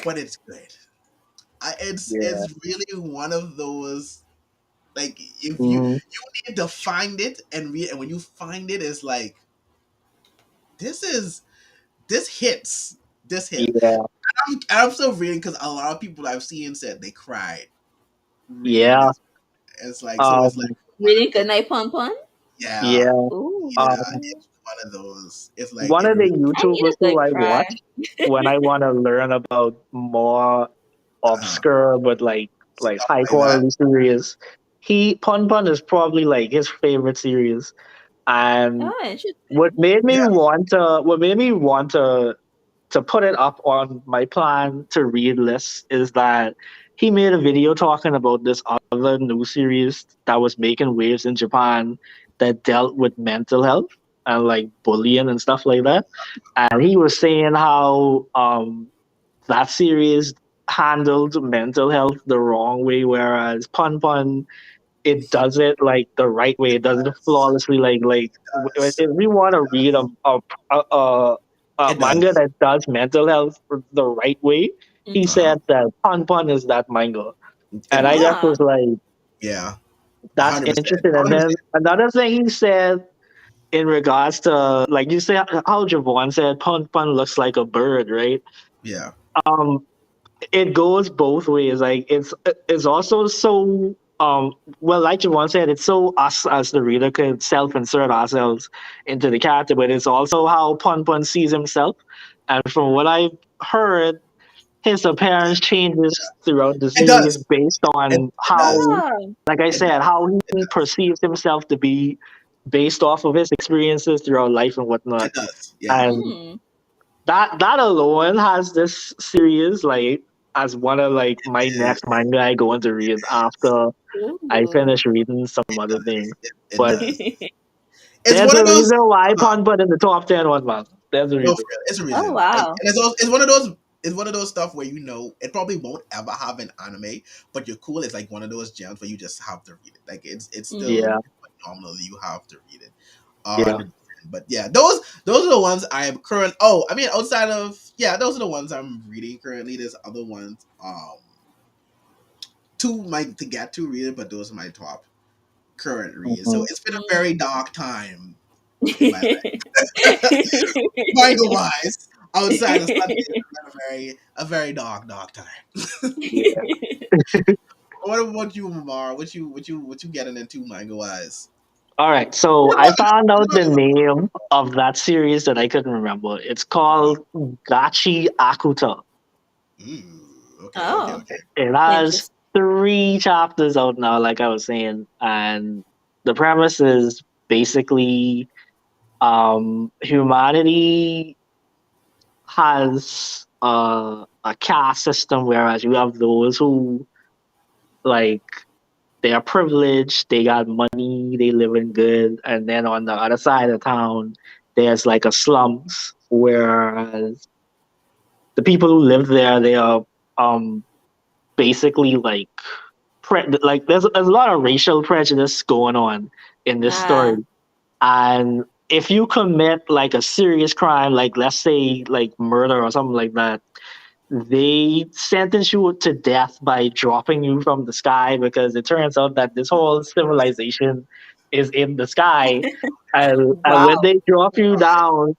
but it's good. Yeah. It's really one of those like if Hmm. you need to find it and read, and when you find it, it's like this is this hits. This hits. Yeah. I'm still reading because a lot of people I've seen said they cried reading Yeah. this. It's like so. It's like Um. one of Reading Good those. Night, Pom Pom. Yeah, Yeah. yeah. Ooh. It's one of those. It's like One it of the really. I need YouTubers a who good I cry. watch when I want to learn about more Uh, obscure but like stuff high like that. quality series, he Pun Pun is probably like his favorite series. And Oh, what interesting. made me Yeah, want to what made me want to put it up on my plan to read list is that he made a video talking about this other new series that was making waves in Japan that dealt with mental health and like bullying and stuff like that. And he was saying how that series handled mental health the wrong way, whereas Pun Pun it does it like the right way. it It does it does. flawlessly. Does. If we want to read a It manga does. that does mental health the right way, he Mm-hmm. Uh, said that Pon Pon is that manga, it and I just Ah, was like, yeah. that's 100%. interesting. And then 100%. another thing he said in regards to like you said how Javon said Pon Pon looks like a bird, right? Yeah. Um, it goes both ways. Like it's also so well, like Javon said, it's so us as the reader could self-insert ourselves into the character, but it's also how Pun Pun sees himself. And from what I've heard, his appearance changes throughout the It series does. based on It does. how, ah, like I It said, does. how It he does. perceives himself to be based off of his experiences throughout life and whatnot. It does. Yeah. And mm, that alone has this series like as one of like my It, next manga I go into read after I ooh. finish reading some other things. it But does. It's there's one of a those. reason why Pon put in the top 10 one month. There's a No, for reason. real. It's a Oh reason. And wow. it's one of those. it's one of those stuff where it probably won't ever have an anime, but you're cool. It's like one of those gems where you just have to read it. Like it's still Mm. Yeah, phenomenal. You have to read it. yeah. 100%. But yeah, those are the ones I am current. Oh, I mean, outside of those are the ones I'm reading currently. There's other ones. Two might to get to read it, but those are my top current reads. So Mhm. it's been a Mm. very dark time in my life, manga wise. Outside of Sunday, it's been a very dark time. Yeah. What about you, Mamar? What you getting into manga wise? All right, so I found out the name of that series that I couldn't remember. It's called Gachi Akuta. Okay, Oh, okay. It has interesting. 3 chapters out now, like I was saying, and the premise is basically humanity has a caste system, whereas you have those who like they are privileged, they got money, they living good, and then on the other side of town, there's like a slums, whereas the people who live there, they are um basically like like there's a lot of racial prejudice going on in this Ah, story, and if you commit like a serious crime, like let's say like murder or something like that, they sentence you to death by dropping you from the sky, because it turns out that this whole civilization is in the sky, and when wow. they drop you down,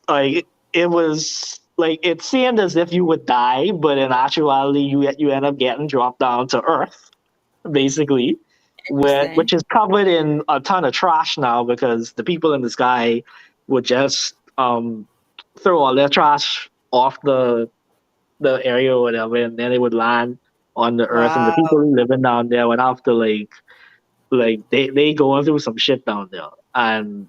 like it was like it seemed as if you would die, but in actuality you end up getting dropped down to earth, basically, Interesting. which is covered in a ton of trash now, because the people in the sky would just throw all their trash off the area or whatever, and then it would land on the earth, and the people Wow. who living down there would have to they going through some shit down there, and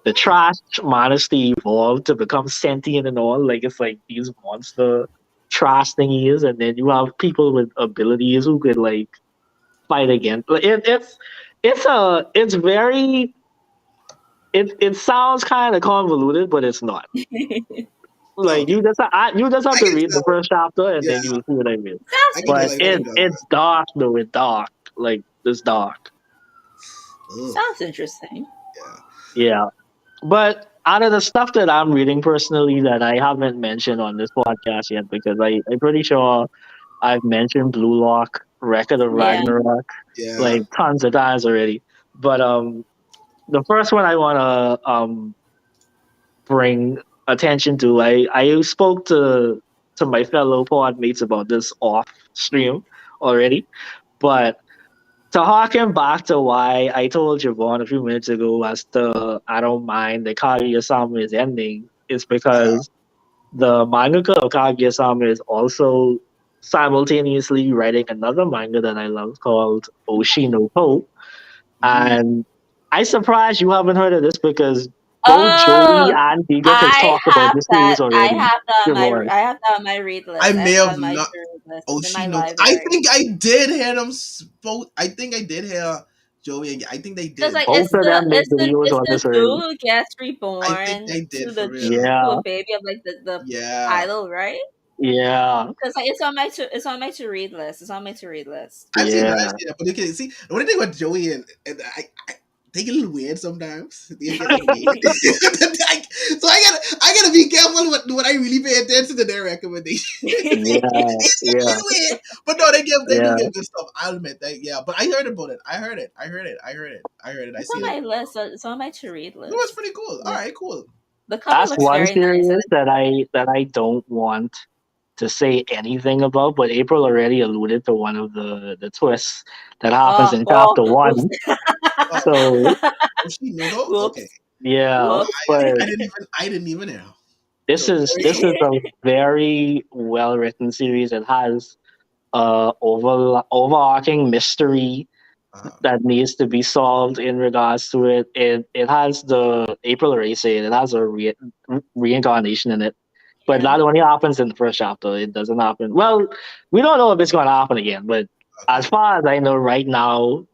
the trash modesty evolved to become sentient and all. Like it's like these monster trash thingies, and then you have people with abilities who could like fight against. Like it's very it sounds kind of convoluted, but it's not. Like Okay, you just have I to can read the tell. first chapter, and Yeah, then you'll see what I mean. I Sounds can tell. But I can interesting. tell. it's dark though. It's dark. Like it's dark. Ugh, Sounds interesting. yeah. Yeah. But out of the stuff that I'm reading personally that I haven't mentioned on this podcast yet, because I'm pretty sure I've mentioned Blue Lock, Record of Yeah. Ragnarok, Yeah. like tons of times already. But the first one I wanna bring attention to, I spoke to my fellow pod mates about this off stream already. But to harken back to why I told Javon a few minutes ago as to I don't mind the Kaguya-sama is ending, is because the mangaka of Kaguya-sama is also simultaneously writing another manga that I love called Oshino Ko. Mm. And I surprised you haven't heard of this, because both Joey Oh, and Giga has talked about this series already. Javon. I have that on my read I list. I may have that have on my not. to read list. Oh, It's in my she knows. I library. think I did hear them. I think I did hear Joey again. I think they Cause did. like Both of them made videos it's on the this already. dude who gets I think reborn they to did for the real. to Yeah, a baby of like the Yeah. idol, right? yeah, Cause like it's on my to read list. It's on my to read list. I've seen that. yeah, I've seen that. But you can see the only thing about Joey and they get a little weird sometimes. They get a little weird. So I gotta be careful what I really pay attention to their recommendation. yeah, It's a yeah, little weird, but no, they do yeah. give good stuff. I'll admit that. Yeah, but I heard about it. I heard it. I heard it. I heard it. I heard it. I It's see on it. my list. It's on my to read No, it's list. pretty cool. All Yeah. right, cool. The cover That's looks one very nice. series that I don't want to say anything about, but April already alluded to one of the twists that happens Oh, in oh, chapter oops, one. Oh, So she knew though. Okay. whoops, yeah, No, whoops. but I didn't even know. this So is very this cool. is a very well written series. It has overarching mystery Uh, that needs to be solved in regards to it. It has the April already said it has a reincarnation in it, but Yeah. that only happens in the first chapter. It doesn't happen. Well, we don't know if it's going to happen again, but as okay. far as I know right now,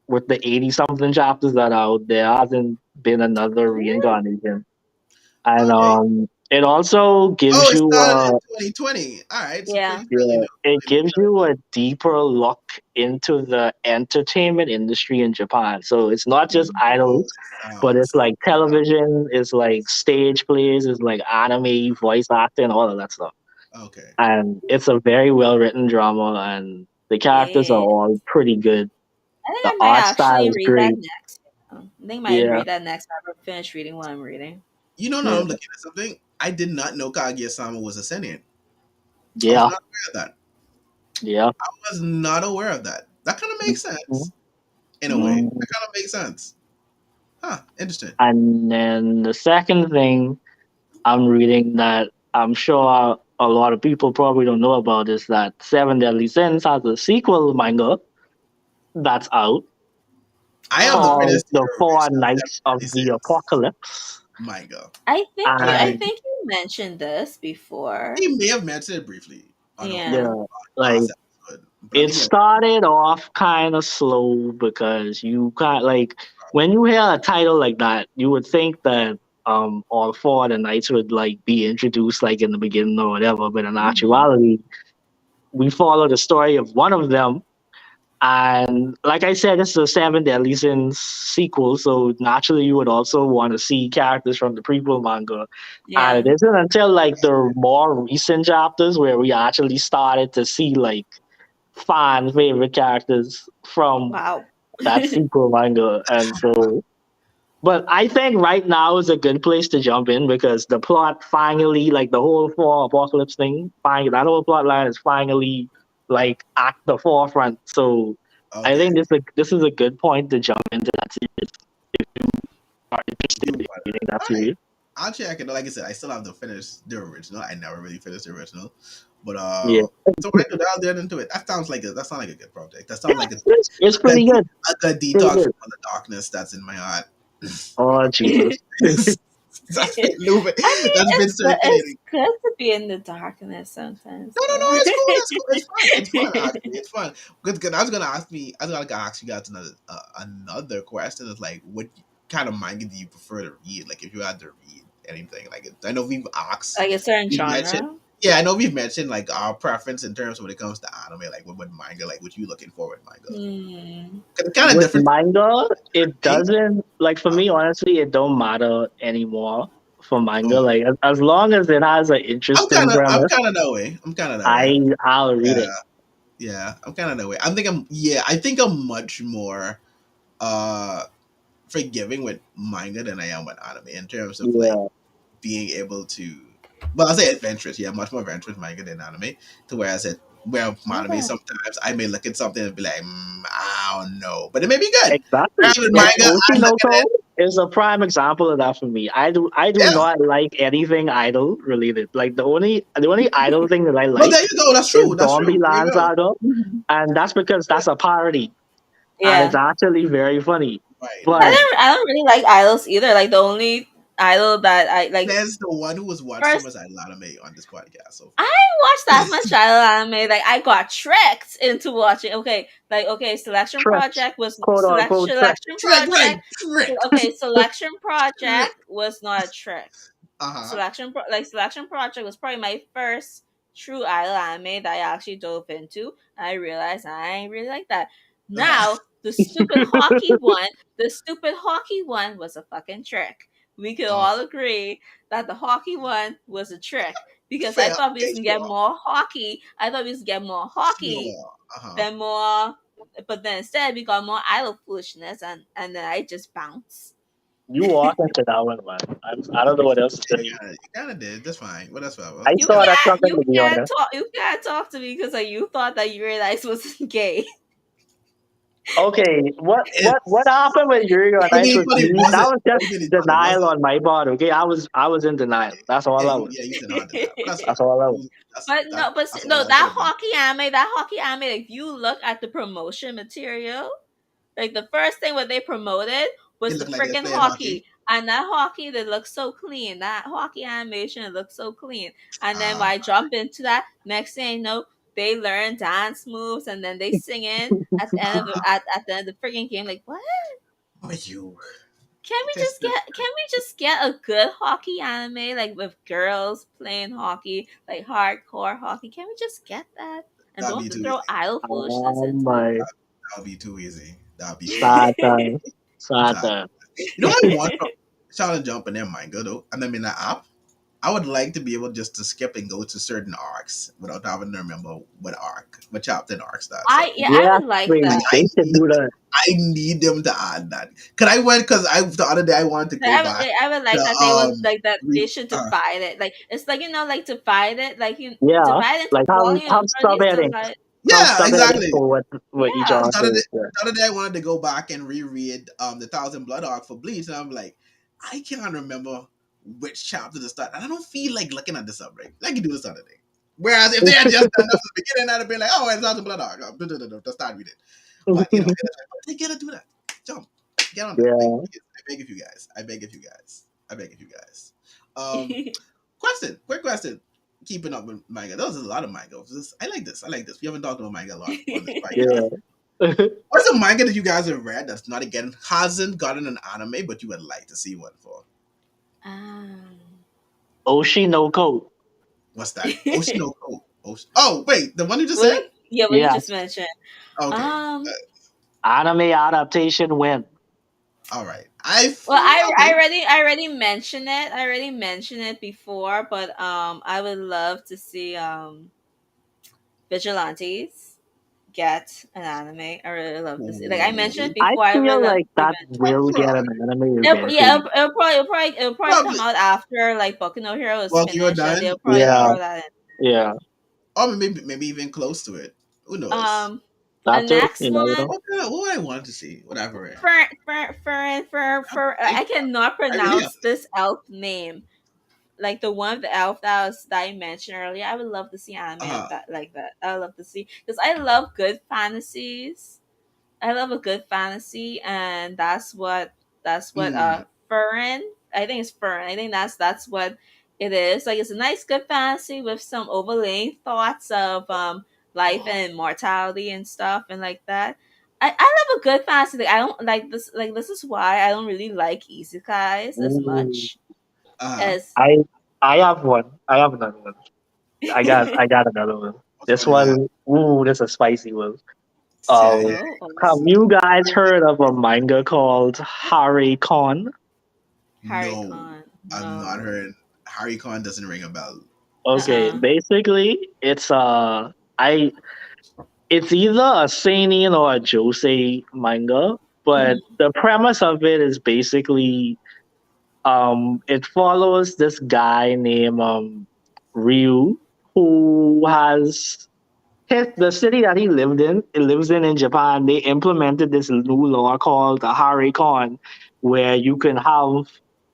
with the 80 something chapters that are out, there hasn't been another Yeah. reincarnation. And Okay. It also Oh, gives it you started a in 2020. All right, so Yeah. pretty fairly yeah, new. it Pretty gives fairly you a deeper look into the entertainment industry in Japan. So it's not just Oh, idols, it but it's sounds. like television, it's like stage plays, it's like anime, voice acting, all of that stuff. Okay. And it's a very well written drama, and the characters are Yeah. all pretty good. I think The I might art style actually is read that great. next. I think I might Yeah, read that next. I haven't finished reading what I'm reading. You know, now yeah, I'm looking at something. I did not know Kaguya-sama was a Sennin. I was yeah, not aware of that. yeah. I was not aware of that. That kind of makes Mhm. sense in a way. Mhm. That kind of makes sense. Huh. Interesting. And then the second thing I'm reading that I'm sure a lot of people probably don't know about is that Seven Deadly Sins has a sequel manga that's out I have the Oh, called finished the The Four original Knights of the 736 Apocalypse. manga. I And I think you mentioned this before. he may have mentioned it briefly Yeah. yeah, like last episode, but I it think yeah. started off kind of slow because you kind like when you hear a title like that, you would think that all four of the knights would like be introduced like in the beginning or whatever, but in Hmm. actuality, we follow the story of one of them. And like I said, it's a Seven Deadly Sins sequel, so naturally you would also want to see characters from the prequel manga. And Yeah. it isn't until like the more recent chapters where we actually started to see like fan favorite characters from Wow. that sequel manga. And so, but I think right now is a good place to jump in because the plot finally, like the whole four apocalypse thing, finally, that whole plot line is finally like at the forefront. So I Okay. think this is a good point to jump into that series if you are interested Do in what? reading that All right. series. I'll check it. Like I said, I still have to finish the original. I never really finished the original, but Yeah, so when I do that, I'll get into it. That sounds like a good project. That sounds like it's a good pretty good. a good Pretty detox good. from all the darkness that's in my heart. Oh Jesus. That's been moving. I mean, That's been it's circulating. good to be in the darkness sometimes, No, no, no. though. It's cool. It's cool. It's fun. It's fun. Actually, it's fun. Good. Good. I was gonna ask me. I was gonna ask you guys another question. Is like, what kind of manga do you prefer to read? Like, if you had to read anything, like, I know we've asked, Like a certain we've mentioned. genre. Yeah, I know we've mentioned like our preference in terms of when it comes to anime. Like, what manga? Like, what you looking for with manga? Hmm. 'Cause it's kind of With different manga, it for me. doesn't like for me honestly, it don't matter anymore for Oh, manga. Like as long as it has an interesting I'm premise, kind of that way. I'm kind of that way. I'll read Yeah, it. yeah. I'm kind of that way. I think I'm much more uh forgiving with manga than I am with anime in terms of like Yeah, being able to. Well, I'll say adventurous. Yeah, much more adventurous manga than anime. To where I said, where anime Okay. sometimes I may look at something and be like, I don't know, but it may be good. exactly. Whereas with Like manga, I look at Oshinoto it. is a prime example of that for me. I do Yeah. not like anything idol related. Like the only idol thing that I Well, there like you go. That's is true. That's Zombie true. There you Land go. Saga, Mhm. and that's because that's a parody, and it's Yeah. actually very funny. Right. But Right. I don't really like idols either. Like the only idol that I like There's the one who has watched so first much anime on this podcast so I far. didn't watch that much idol anime. Like I got tricked into watching. Okay, Selection Tricks, Project was quote unquote tricks. Selection Trick, Project. right? Trick. Okay, Selection Trick. Project was not a trick. Uh huh. Selection Project was probably my first true idol anime that I actually dove into. I realized I ain't really like that. Uh huh. Now the stupid hockey one was a fucking trick. We could Oh, all agree that the hockey one was a trick because I fair. thought we was Okay, gonna get sure. more hockey. I thought we was gonna get more hockey Sure. Uh huh. than more, but then instead we got more idol foolishness, and then I just bounced. You walk into that one, man. I don't know what else to say. You kind of did. That's fine. Well, that's fine. I Well, saw that coming, to be honest. You can't talk to me because you thought that you realized wasn't gay. Okay, it, what happened with Yuri on I Ice mean, with but it me? That wasn't. was just I mean, but it denial wasn't. on my part. Okay, I was in denial. That's all Yeah, I was. yeah, you denied that. But that's That's fine. all I was. That's all No, I could have been. that hockey anime. If you look at the promotion material, like the first thing what they promoted It was the looked like they're freaking playing hockey. hockey. And that hockey that looks so clean. That hockey animation looks so clean. And then when Ah, I jump into that, next thing you know, they learn dance moves and then they sing in at the end of at the end of the freaking game. Like what? but you. Just can we just get a good hockey anime like with girls playing hockey, like hardcore hockey? Can we just get that? And that'd don't be have to too throw easy. idol foolishness Oh into my That'd be too easy. That'd be too easy. Satan. That- Satan. You know what I want from Shout and Jump and their manga though, and I'm in the app. I would like to be able just to skip and go to certain arcs without having to remember what chapter and arc starts at. I Yeah, would like wait, that. Like they should do that. I need them to add that. Cause I went because I the other day I wanted to go back I would to like that they would like that re, they should divide it. Like it's like like divide it like you Yeah, divide into like volumes have or at least subheadings. divide. Have yeah, subheadings exactly. for what each Yeah. Because arc is. Yeah. the other day I wanted to go back and reread the Thousand Blood arc for Bleach, and I'm like, I can't remember which chapter to start, and I don't feel like looking at this up right. I can do this other day. Whereas if they had just done that from the beginning, I'd have been like, oh, it's Thousand Blood arc. Just start reading. But they gotta do that. Jump, get on that. Like, Yeah. please, I beg of you guys. I beg of you guys. I beg of you guys. Quick question. Keeping up with manga. There's a lot of manga. I like this. I like this. We haven't talked about manga a lot on this podcast. Yeah. What's a manga that you guys have read that's not again hasn't gotten an anime, but you would like to see one for? um, Oshinoko. What's that? Oshinoko. Oh, wait, the one you just said? what you Yeah. just mentioned. Okay. Um, Anime adaptation win. All right. well, Okay. I already mentioned it. I already mentioned it before, but I would love to see Vigilantes get an anime. I really love to see. Like I mentioned it I before, I really feel love like to see that will get Probably. an anime Yeah, eventually. it'll probably come Probably. out after like Boku no Hero is Well, you're finished, and done. they'll probably Yeah. Yeah. throw that Yeah. Or maybe even close to it. Who in. knows? A That too. next You never one know. What would I want to see? Whatever. for I, I cannot I really am. pronounce this elf name. Like the one of the elf that I mentioned earlier, I would love to see anime of Uh, that like that. I would love to see because I love good fantasies. I love a good fantasy, and that's what mm, Furren. I think it's Furren. I think that's what it is. Like it's a nice good fantasy with some overlaying thoughts of life oh, and mortality and stuff and like that. I love a good fantasy. Like I don't like this. Like this is why I don't really like isekais as Ooh. much uh, as. I I have one. I have another one. I got another one. what's This one you have? one, ooh, this is a spicy one. Yeah, Oh, oh, Have you guys heard of a manga called Harry Con? Harry no, Con. I've not No. heard. Harry Con doesn't ring a bell. Okay, Uh-uh. basically, I it's either a seinen or a josei manga, but Mhm. the premise of it is basically it follows this guy named Ryu who has the city that he lives in Japan. They implemented this new law called the Harikon, where you can have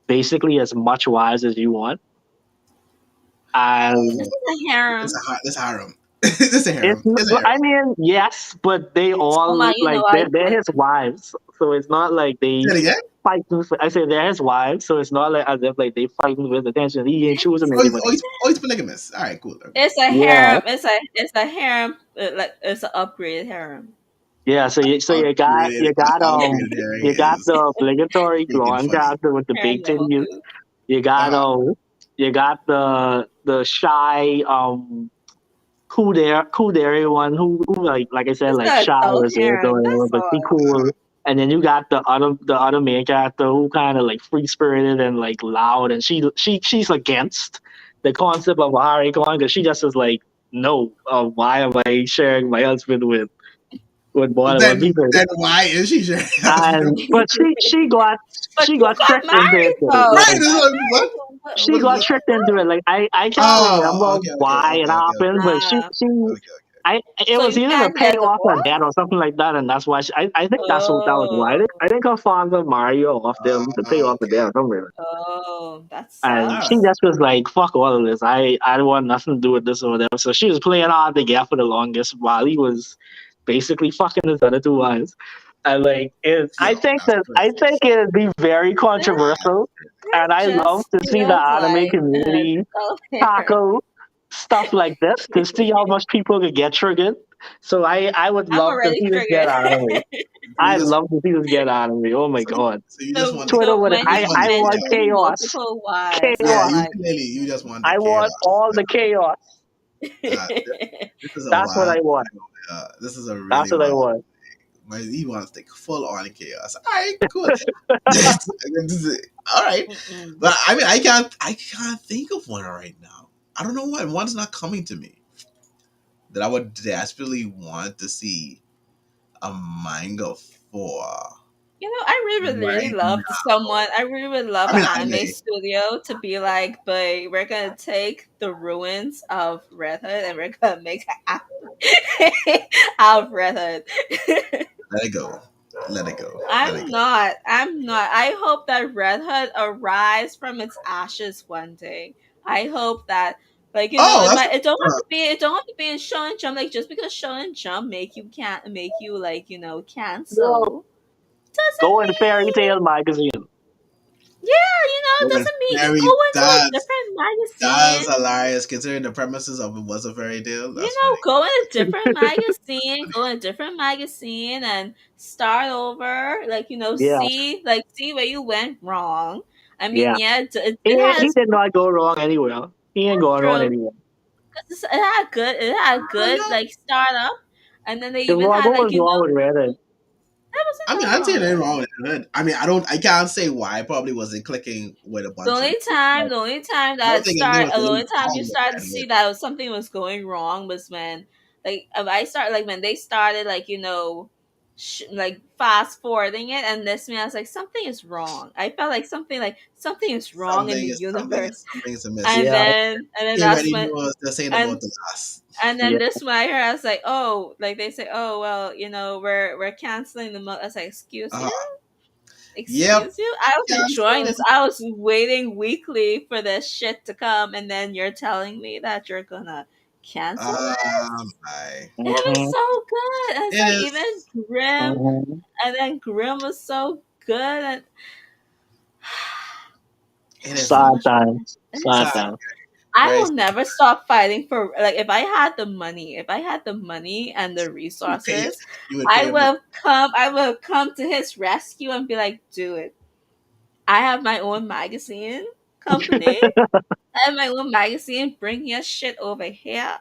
basically as much wives as you want, and This Oh, is a harem. this harem. This a it's. harem. It's a I harem. mean, yes, but they Oh my, all you know like I they're like his wives, so it's not like they Say it again. fighting. I say they're his wives, so it's not like as if like they fighting with attention. He ain't choosing anybody. He's polygamous. All right, cool. Okay. it's a Yeah, harem. It's a harem. Like it's an upgraded harem. yeah. Upgraded, upgraded you got area the is obligatory freaking blonde funny. character with the Harem big level titties. 2. You got Uh, you got the shy cool one who like I said It's like the shy adult reserved or harem. whatever, That's but she all. cool. And then you got the other main character who kind of like free spirited and like loud, and she's against the concept of a Harikon because she just is like, no, why am I sharing my husband with more than one people? then why is she sharing a house? And but But she who got got tricked into it married though. though? Right? Who Like This got one, what? married? she got What? tricked into it. Like I can't Oh, remember why it happened, but Ah, she okay. I it so was you either to can't pay get off her dad divorced? or something like that, and that's why I think that was why. Oh, I think her father married her off them to pay off the Okay. dad or something. oh, that All And she right. sucks. just was like, "Fuck all of this. I don't want nothing to do with this or whatever." So she was playing hard to get for the longest while he was basically fucking his other two wives. And like Yo, that's I crazy. think it'd be very That, controversial, and that I love just to see the feels anime like an community adult harem. tackle stuff like this to see how much people could get triggered. So I would I'm love to already see this get triggered. anime. So you I'd just love to see this get anime. Oh my so, god. so you just So, want the Twitter so would when you he just want I the want mentioned chaos. chaos. multiple wives, I'm Chaos. Yeah, you like, clearly you just want the I chaos. want all the chaos. This is a That's what wild I want. one. This is a That's really what I wild. want. My he wants the full on chaos. All right, cool. All right, mm-mm. but I mean, I can't think of one right now. I don't know why one's not coming to me that I would desperately want to see a manga for I really, really right love now. someone. I really would love I an mean, anime anime. studio to be like, but we're gonna take the ruins of Red Hood and we're gonna make an out of Red Hood. Let it go. Let it go. Let it I'm go. not. I'm not. I hope that Red Hood arrives from its ashes one day. I hope that, like, Oh, it that's might. It don't have to be. It don't have to be in Shonen Jump. Like, just because Shonen Jump make you like Well, cancel doesn't go in Fairy mean. Tale magazine. Yeah, well, doesn't mean you very go into a that's different that's magazine. hilarious considering the premises of it was a fairy tale. That's funny. Go in a different magazine, and start over. Like, Yeah, see where you went wrong. I mean, yeah. yeah, He it he has did not go wrong anywhere. He ain't going wrong true anywhere. because it had good No, like startup, and then they The even what had like was wrong with Reddit? there wasn't I mean, nothing I'd say wrong with nothing it. wrong with it. I mean, I can't say why. I probably wasn't clicking with a The bunch of only people. time, the only time I don't that think anything start, was the really only time you wrong with started to Red see that something was going wrong was when, like, if I start, like, when they started, like, like fast forwarding it, and this man, I was like, something is wrong. I felt like something is wrong in Something the is something is universe, something is amiss. and Yeah, then He that's already when, knew what they're saying about and the last. and then yeah. this one I heard, I was like, oh, like they say, oh well, we're canceling the I was like, excuse Uh, you. yep. Excuse you? I was enjoying this. Cancel. I was waiting weekly for this shit to come, and then you're telling me that you're gonna cancel this? My. It was Mm-hmm, so good. And it's It like is. even Grim, mm-hmm. and then Grim was so good, and It there's is so Sad much more. times. There's Sad sad. so times. I Very will sad. never stop fighting for, like, if I had the money and the You would pay it. resources, You would pay him. I will have come to his rescue and be like, do it. I have my own magazine company. I have my own magazine. Bring your shit over here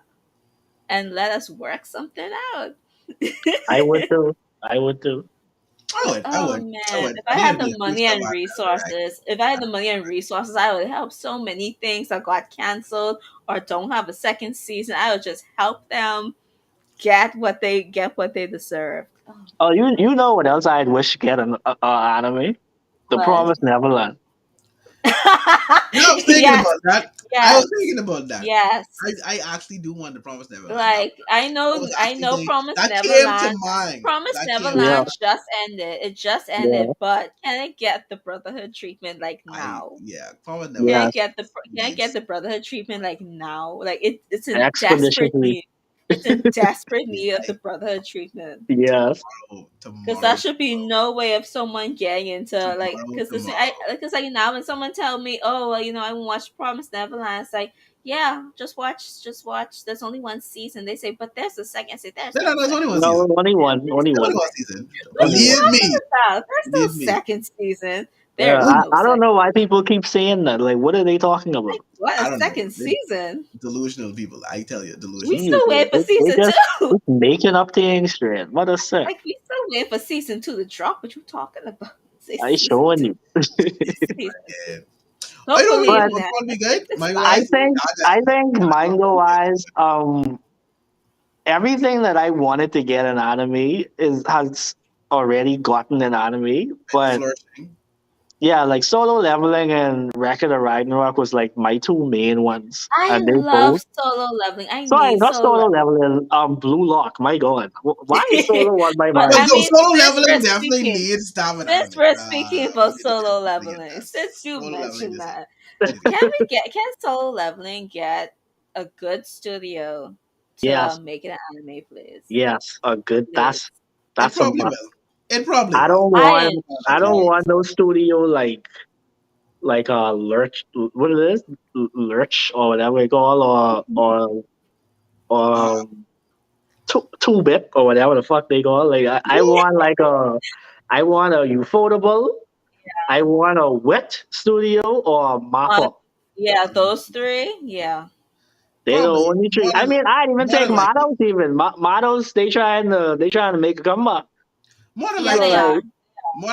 and let us work something out. I would too. I would too. I would. I Oh would. I man, would. if I I think had it'd the be a sweet money stuff and out there. resources, I would help so many things that got canceled or don't have a second season. I would just help them get what they deserve. Oh, Oh, you know what else I'd wish to get an anime? The what? Promised Neverland. Yeah, I was thinking Yes, about that. I was yes, thinking about that. yes. I actually do want the Promised Neverland. That Like I was I actually know the Promise that came to Neverland. mind. Promise That came to Yeah, Neverland just ended. It just yeah, ended, but can it get the Brotherhood treatment like I now? yeah, Promised Can Neverland it yes. get the can it get needs the Brotherhood treatment like now? Like it's in desperate Expeditiously. need. It's in desperate needs need of the like Brotherhood treatment. Yes. Because that tomorrow, should be no way of someone getting into, like, tomorrow, because this I tomorrow. because like now when someone tell me, oh well, I won't watch Promise Neverland, it's like, yeah, just watch. There's only one season. They say, but there's a second. I say there's No, no no, there's only second one No, season. season. only one. Only There's only one. one season. What are Only you one. Believe talking me. about? There's no Believe me. second season. Yeah, There is no I don't second. know why people keep saying that. Like, what are they talking Like, about? what, a I don't know. second season? Delusional people. I tell you, We delusional Jeez, still people. wait for they season two. just making up things straight. What a sick. Like, we still wait for season two to drop. What you talking about? Say I season showing two. you. Season. Yeah. I Don't don't believe know. But in It's that. gonna be good. It's My I wise. fine. think I think manga wise, everything that I wanted to get an anime has already gotten an anime. It's But flourishing. yeah, like Solo Leveling and Record of Ragnarok was like my two main ones, I and they love both. solo leveling. I Sorry, need not solo Solo leveling. Leveling. Blue Lock. My God, why is Solo on my But No, I mind? so mean, solo leveling definitely needs to have an since anime. we're speaking about solo Definitely get leveling, that. since you Solo leveling mentioned just that, needs to get can solo leveling get a good studio to Yes, make it an anime, please? yes, a good. Please. It That's a probably must. will. It probably I will. don't I want I enjoy don't it. want no studio like Lurch, what it is, Lurch or whatever you call, or Uh, um two bit or whatever the fuck they call. Like I want like I want a ufotable, I want a wet studio or a mop Uh, up. yeah, those three. Yeah. They the Probably only three. more I than mean, I'd even more take than likely. models. Even models, they trying to make a comeback. More than Yeah, So they likely. are. like More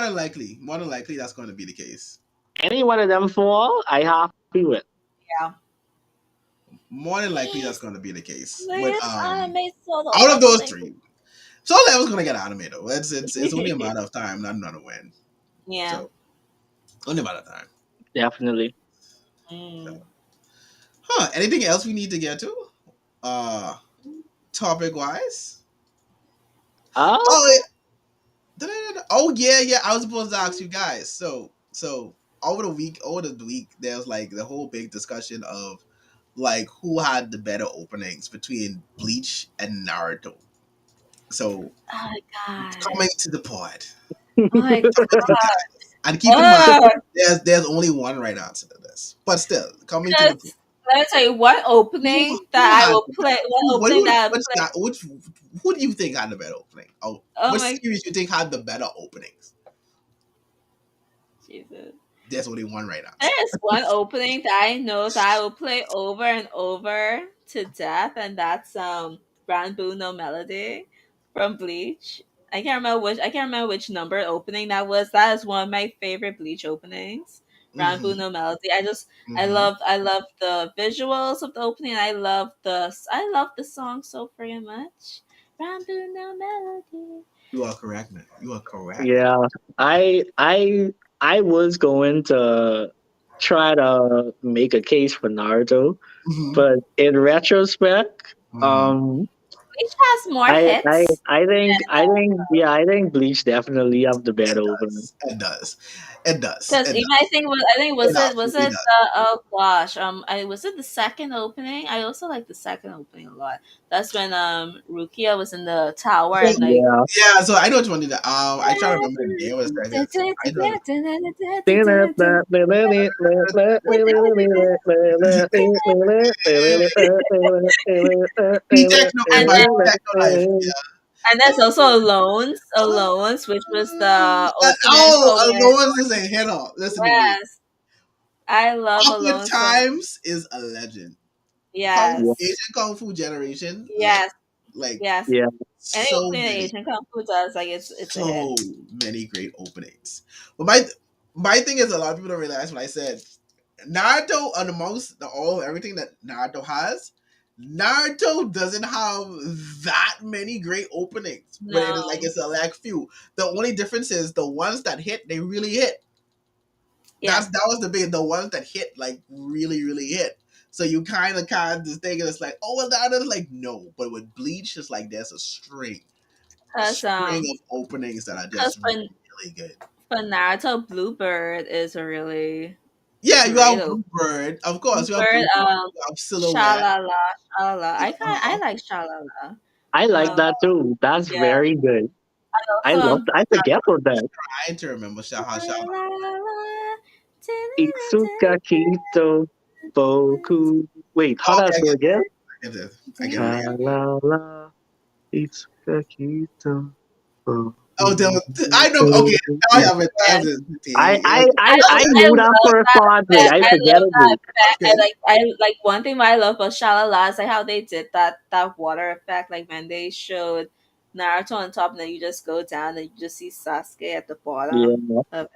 than likely, that's going to be the case. any one of them four, I happy with. Yeah. More than likely, that's Please, going to be the case. But please animate solo out of those opening. three, Solo Level's going to get anime though. It's only a matter of time, not another win. Yeah. So only a matter of time. Definitely. Mm. So, huh? Anything else we need to get to? Uh, topic wise. Oh Oh, oh yeah, yeah. I was supposed to ask you guys. So over the week, there's like the whole big discussion of like who had the better openings between Bleach and Naruto. So Oh my god. coming to the pod, Oh my you god. guys, and keep in mind, Oh, there's only one right answer to this, but still coming to the pod. because let me tell you one opening Who that I had will the play. better? One Who, opening that I which play. guy? Which who do you think had the better opening? Oh, Oh which my series you think had the better openings? Jesus. There's only one right answer. There is one opening that I know that I will play over and over to death, and that's Ranbu no Melody from Bleach. I can't remember which number opening that was. That is one of my favorite Bleach openings. Ranbu Mm-hmm. no Melody. Mm-hmm. I love the visuals of the opening. I love the song so very much. Ranbu no Melody. You are correct, man. You are correct. yeah, I I I was going to try to make a case for Naruto, Mm-hmm. but in retrospect, Mm-hmm. Bleach has more hits. I think Bleach definitely have the It better opening. does. It does. It does. Because It even does. I think It was absolutely it does. the oh gosh I was it the second opening. I also like the second opening a lot. That's when Rukia was in the tower So and like Yeah. yeah, so I know which one did that. I try to remember the name of the second. I don't know. P Techno and and by then P Techno Life. and there's also Alones, which was the opening for when Alone's is a hitter. Listen to me. yes I love Awkward Alones so much. Times is a legend. Yeah. Yes, Asian Kung Fu Generation, yes, like yes. Yeah. Any so opening that many. Asian Kung Fu does, like it's a hit. So many great openings. But my thing is a lot of people don't realize what I said. Naruto and amongst the all everything that Naruto has, Naruto doesn't have that many great openings. But it is like No, it's a select few. The only difference is the ones that hit, they really hit. yeah, That was the big the ones that hit like really, really hit. So you kind of just think it's like, oh well that is like no. But with Bleach, it's like there's a because string of openings that are because just really good. for Naruto, Bluebird is a really Yeah, you great have opening. Bluebird. Of course, you have Bluebird, Bluebird. You have Silhouette. Shalala, Shalala. I Uh-huh. like Shalala. I like Um, Uh-huh. that too. That's yeah. very good. Also, I forget about that. Trying to remember Shaha Shala. Itsuka Kito Boku. Wait, how Oh, does okay, it go again? I get it. I get it. Sha la la. Itsuka Kito Oh, Boku. I know. Okay, now I Yeah. have it. I have yes. it. Like, I I knew that love for a that fact. Wait, effect. I I forget love it. that Wait. effect. okay. I like one thing what I love about Shalala is like how they did that water effect. Like when they showed Naruto on top, and then you just go down and you just see Sasuke at the bottom Yeah. of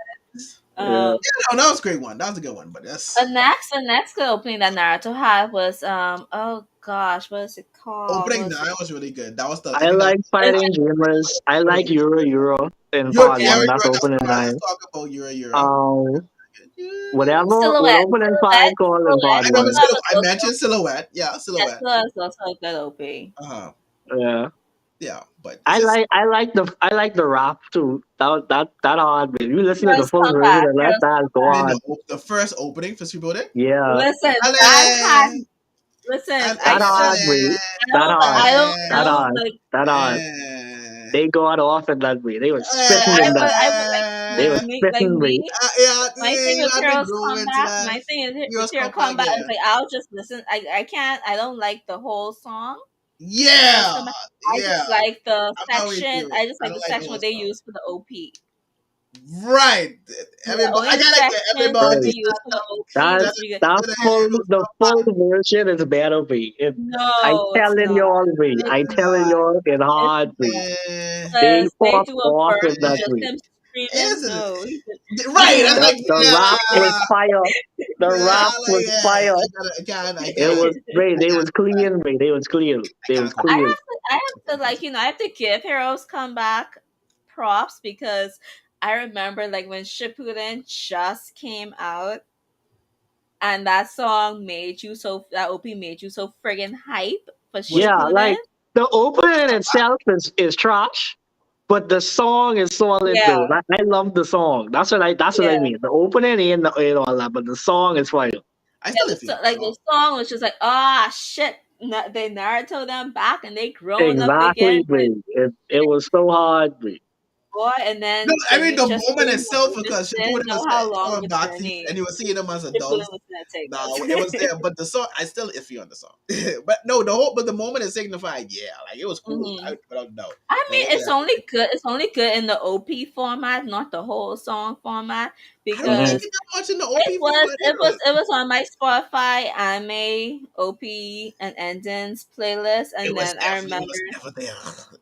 Yeah. um Yeah, no, that was a great one. That was a good one. But that's the next good opening that Naruto had was oh gosh, what is it called? opening What is it? nine was really good. That was the. I I think that like was Legend, fighting gamers. I like opening. Euro in You're part yeah, one. you're That's right. That's opening what I was nine. just talking about. Euro. Um, Yeah. whatever. What opening five called in part I remember one. Silhouette was I also mentioned Silhouette. Yeah, yes, Silhouette. Silhouette was also a good OP. Uh-huh. Yeah. Yeah, but it's just I like the rap too. That hard. Man. You listen to the Heroes full come version back. and let Heroes that come go back. I mean on. the first opening for Shippuden. Yeah. Listen, that had Ale, listen. ale, That hard, way. That hard. That hard. Like. That hard. They got off in that way. They were spitting in that. I would like They were like spitting way. me. Yeah, My thing you with have to Heroes grow come into back. that. My thing is with Heroes Hero come back, Combat is yeah. like I'll just listen. I can't. I don't like the whole song. Heroes Yeah, Come Back. I yeah. just like the I'm not with section. you. I just I like don't the like the section whole where they song. use for the OP. Right. Yeah, Everybody, only I the gotta get sections that everybody. they Right. use for the OP That was really good. that full the full version is better be. I No, it's telling not. y'all be. It's I telling not. y'all it It's hard be. Eh, They because they pop do a off verse with with that just be. him screaming. is it? No, Right. I'm like, The rap was yeah, fire. The yeah. rap I'm like, was yeah. fire. I It can't, was great. I They can't, was clean, man. They was clean. I They was can't I clean. complain. have to. I have to I have to give Heroes Come Back props because I remember like when Shippuden just came out and that song made you so that OP made you so friggin' hype for Which Yeah, Shippuden. like the opening itself is trash, but the song is solid Yeah, though. I love the song. That's what I yeah. mean. The opening ain't all that, but the song is fire. I Yeah, still iffy on the like the song. song was just like, ah, shit. They Naruto them back and they grown up again, Exactly, but man. It was so hard, man. boy, and No, then I then mean you the just moment didn't know, itself you just because didn't Shippuden know was how long coming the back to you and journey you were seeing them as Shippuden adults. was gonna take No, it was us. there, but the song I still iffy on the song. But no, the moment it signified, yeah, like it was cool. hmm Without doubt. I Like mean, I said, it's only good. It's only good in the OP format, not the whole song format, I don't like because it that much in the OP format either. it was on my Spotify anime OP and endings playlist, and then It was never there.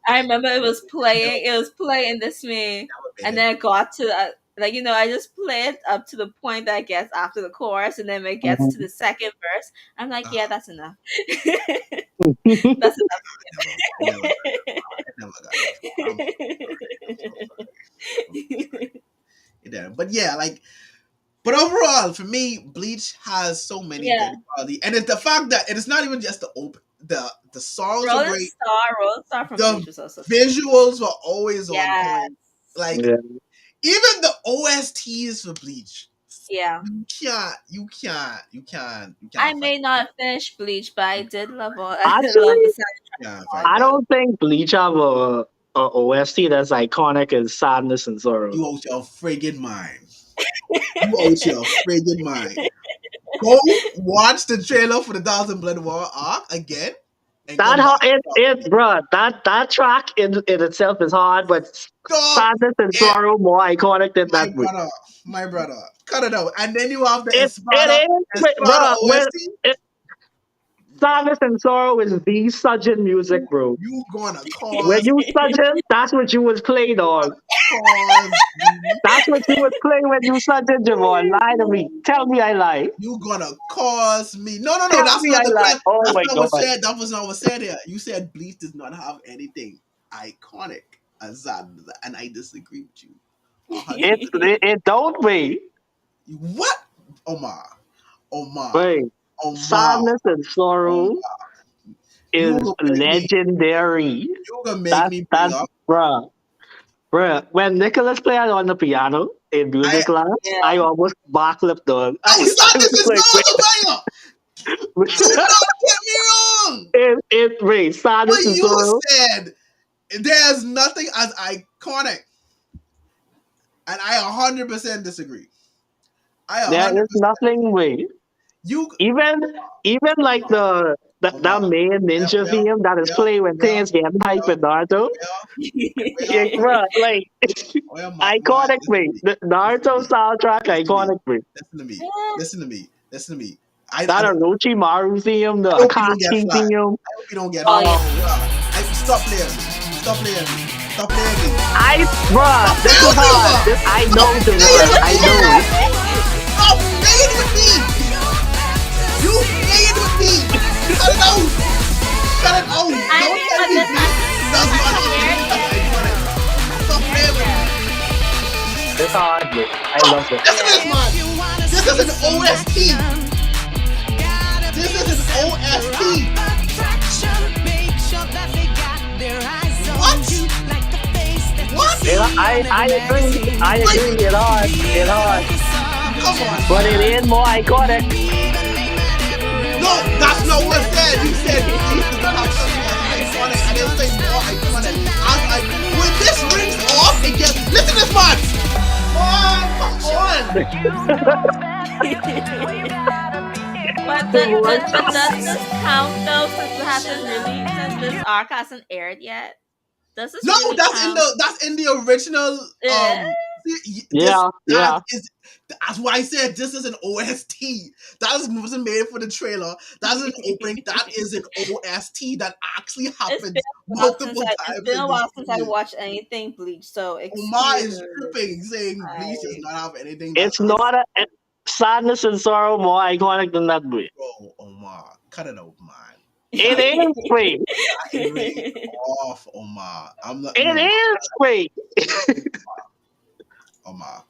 I remember Never, it was playing this me, never made and it. then it got to like I just played up to the point that it gets after the chorus, and then when it gets to the second verse, I'm like, Uh, yeah, that's enough. That's I never got that enough. far. I never got that far. I'm so sorry. I'm so sorry. It didn't. But yeah, like, but overall, for me, Bleach has so many Yeah, good quality, and it's the fact that it is not even just the open. The songs are great. Rolling Star from The Bleach was also visuals were always on yes, point. Like Yeah. even the OSTs for Bleach, yeah. you I can't fight. may not finish Bleach, but I did love all. I love the Actually, You can't soundtrack. fight I that. don't think Bleach have a OST that's iconic as Sadness and Sorrow. You out your friggin' mind. You out your friggin' mind. Go watch the trailer for the Thousand Blood War arc again, and That come how back. bruh, that track in itself is hard, but Stop Sadness and it, Sorrow more iconic than my that. brother, my brother. Cut it out, and then you have the It is, Espada bro. When OST. it, Nah, Sadness and Sorrow is the Sudden music, bro. you gonna When cause you Sudden, that's what you was playing on. cause me. That's what you was playing when you Sudden, Javon. Lie to me. Tell me I lie. You gonna cause me. No. Tell That's me not I the lie. question. Oh That's my not what god. said. That was not what said here. You said Bleach does not have anything iconic as that, and I disagree with you. 100. It don't wait. What? Omar. Omar. Wait. Omar. Sadness and Sorrow Omar. You is gonna bring me. legendary. You gonna make me bring That's up. bruh. Bruh. When Nicholas played on the piano in I music class, I Yeah. almost backflipped dog. no. I Sadness was is like, not a banger. Do not get me wrong. wait, But Sadness and you Sorrow. said there's nothing as iconic, and I 100% disagree. I There is 100%. nothing wait. You Even even like Omar. that Omar. main ninja Well, theme that is well, played when well, things getting hype well, in Naruto. well, Yeah, well, bruh, like my, iconic listen to me. me. The Listen to Naruto me. soundtrack Listen to me. iconic me. Listen to me. Yeah. Listen to me. Listen to me. That Orochimaru theme, the I hope you don't get Akashi flagged. theme. I hope you don't get Oh flagged. yeah. Um, Stop playing me. Stop playing me. Stop playing me. bruh, Stop this playing is with me, hard. Omar. I Stop know, playing Javon. with I me, Omar. know. Stop playing with me. You playing with me. Cut it out. Cut it out. I Don't mean, tell but me this Bleach does I not have hear anything that's you. iconic. Stop I playing with me. hear It's hard, man. I Stop. love it. Listen to this, yeah. man. This is an OST. This is an OST. What? What? I agree. I Like, agree. It hard. It hard. come on, But it man. is more iconic. No, that's not what I said. You said Bleach does not have something as iconic. I didn't say more iconic. When this rings off, it gets. Listen to this, man. Man, come on. But but does this count though since it hasn't really since this arc hasn't aired yet? Does this No, really count? that's in the original. Eh? This Yeah, that yeah. is that's why I said this is an OST. Wasn't made for the trailer. That's an opening. That is an OST that actually It's been happens a while multiple it's times been in a the while since I series. watched anything Bleach, so Omar excuse is tripping, saying Bleach does I not have anything that It's not a sadness and sorrow more iconic than that way. bro. Omar, cut it out, man. It is wait. That is really off, Omar. I'm not It no is wait. Omar.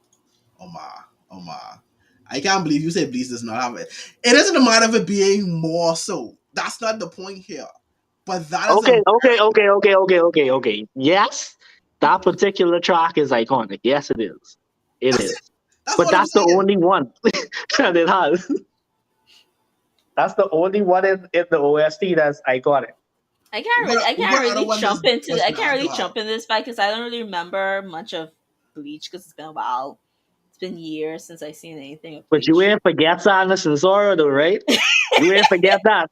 Omar, Omar. I can't believe you said Bleach does not have it. It isn't a matter of it being more so. That's not the point here. But that is a Okay. Yes, that particular track is iconic. Yes, it is. It that's is. it. That's But all I'm that's the saying. only one that it has. That's the only one in the OST that's iconic. What other one does I can't really Naruto have? jump in this fight because I don't really remember much of Bleach because it's been a while. It's been years since I've seen anything of But you Bleach. ain't forget sadness and sorrow, though, right? You ain't forget that.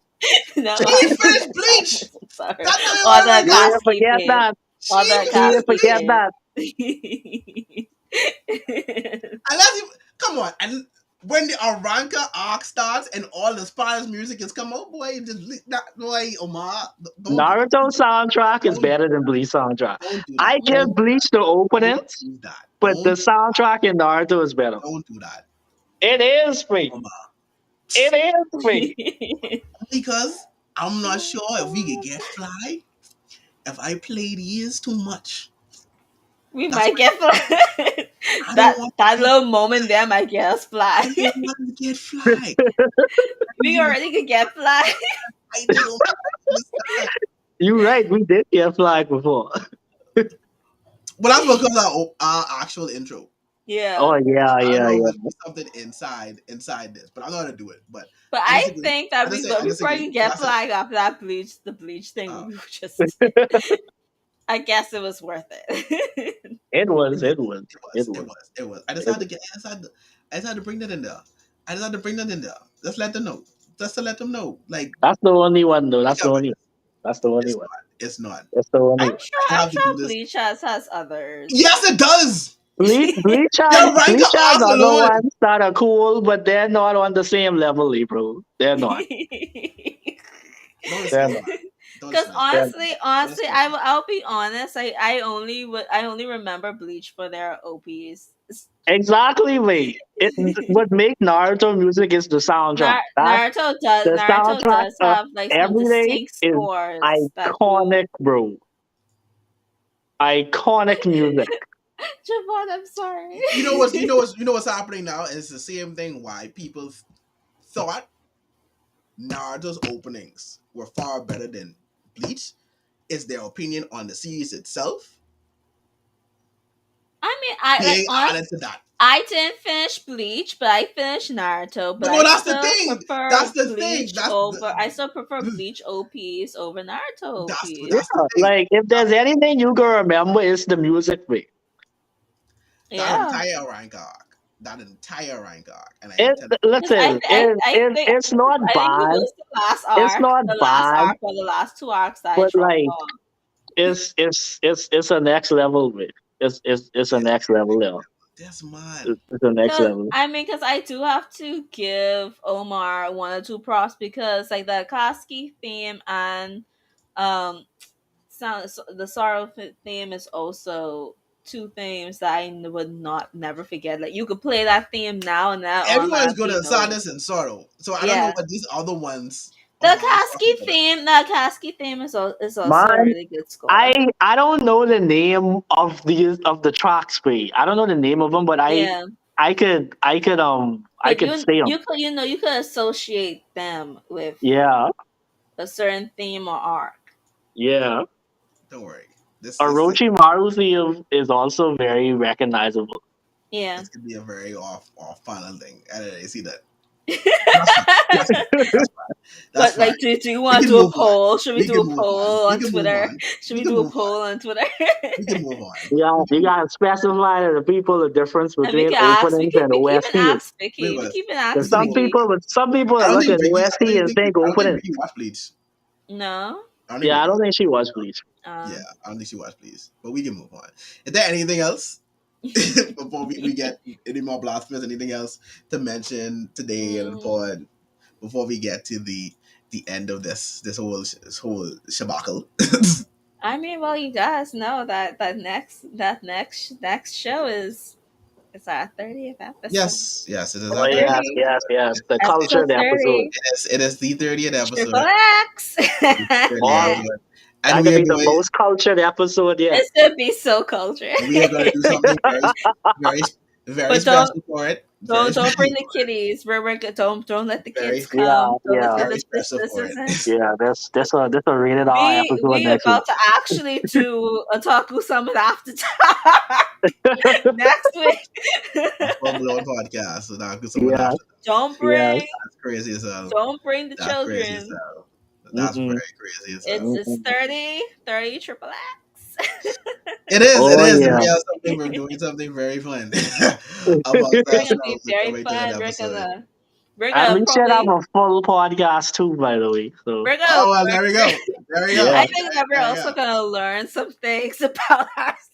No, She I finished Bleach. I'm sorry. That's not Or the already You got. ain't Akatsuki forget theme. that. Or She the You ain't finished Akatsuki forget Bleach. that. theme. Unless you come on, and when the Aranka arc starts and all the Spanish music is come out, boy, that boy, Omar, don't do Naruto soundtrack is don't better than Bleach soundtrack. don't do I that. give Bleach the Don't openings, do that. but the soundtrack in Naruto is better. Don't do that. It is free. Omar. It is free. Because I'm not sure if we could get fly if I play these too much. We That's might get fly. why I don't want to That get little moment there might get us fly. I don't want to get fly. We already could get fly. I don't understand. You're right. We did get flagged before. But that's because of our actual intro. Yeah. Oh yeah, I don't yeah, know if yeah. there'll be something inside this, but I'm not gonna do it. But But I I disagree. think that I we disagree. probably But get I said, flagged after that the bleach thing. uh, We were just I guess it was worth it. It was. it was, It was. it It was, it was. was, it was. It I just had to bring that in there. I just had to bring that in there. Just let them know. Just to let them know. Like, That's the only one, though. That's yeah, the but only one. That's the only it's one. not. It's not. That's the only one. I I'm have to do sure this. Bleach has others. Yes, it does. Your ranker Bleach has arcs other alone. ones that are cool, but they're not on the same level, bro. They're not. Don't They're listen, not. man. Don't Because listen. They're not. honestly, I'll be honest. I only remember Bleach for their OPs. Exactly, mate. What makes Naruto music is the soundtrack. That the Naruto soundtrack does of have like some everything distinct is scores that do. iconic, bro. Iconic music. Javon, I'm sorry. What's happening now is the same thing why people thought Naruto's openings were far better than Bleach is their opinion on the series itself. I mean, I like Being honest. honest to that. I didn't finish Bleach, but I finished Naruto. But But no, I that's the still thing. prefer That's the thing. Bleach over. I still prefer Bleach OPs over Naruto OPs. That's the Yeah, thing. like if there's anything you can remember, it's the music, mate. That Yeah, entire rank arc. That entire rank arc. And I am It telling because listen, it's not I think it bad. was It's not the last bad, arc or the last two arcs that I but dropped like off. it's a next level, mate. It's a you, next level now. this man. It's a next level. Because I do have to give Omar one or two props because like the Koski theme and um the sorrow theme is also two themes that I would not never forget. Like you could play that theme now and that Everyone is good automatically at knows. sadness and sorrow. So I don't know Yeah, what these other ones the Omar is talking Koski about. theme, is also a Man, really good score. I don't know the name of the tracks, mate. I don't know the name of them, but Yeah, I but could say them. you could associate them with Yeah, a certain theme or arc. yeah. Don't worry. This Orochimaru theme is also very recognizable. Yeah. this could be a very off final thing. I see that. That's fine. That's fine. That's fine. That's But fine. like, do you We want to can do a move on. poll? Should we We do can a move on. poll We on can move Twitter? on. Should We we can do a move on. poll on Twitter? We can move on. You gotta specify to the people the difference And we between can ask. openings and We can even OST. ask Wait, Vicky. We what? can even We Because ask can move on. Vicky. some people I don't look think at Ricky. OST and think I don't think opening. Ricky watched Bleach. No. I don't think Yeah, I Ricky don't watched. think she was Bleach. Yeah, I don't think she watched Bleach. But we can move on. Is there anything else before we get any more blasphemous? Anything else to mention today and Mm, upon before we get to the end of this whole shabacle? I mean, well, you guys know that next show is it's our 30th episode. Yes, it is Oh our 30th yes, 30, yes, episode. yes. The episode cultured episode. 30, It is the 30th Triple episode. X. 30th Oh, episode. And that we could are be the doing most cultured episode yet. It's gonna be so culture. and we are gonna do something very very But don't special for it. Very don't don't special bring the kiddies. Don't let the very kids come. Yeah, Don't let yeah, the very special for sisters it. in. yeah. This a rated R episode We next week. about to actually do Otaku Summit after dark next week. A full blown podcast. So now someone Yeah, after don't yes. bring that's crazy as hell. don't bring the That's crazy as children. hell. That's Mm-mm, very crazy as hell. It's mm-mm. 30 triple X. It Oh is, and yeah. we have something. We're doing something very fun about We're that gonna be show very coming to that fun. episode. We're And gonna we should have probably a full podcast too, by the way. So we're gonna Oh well, there we learn. go. There we yeah, go. I think that we're There we also go. gonna learn some things about ourselves.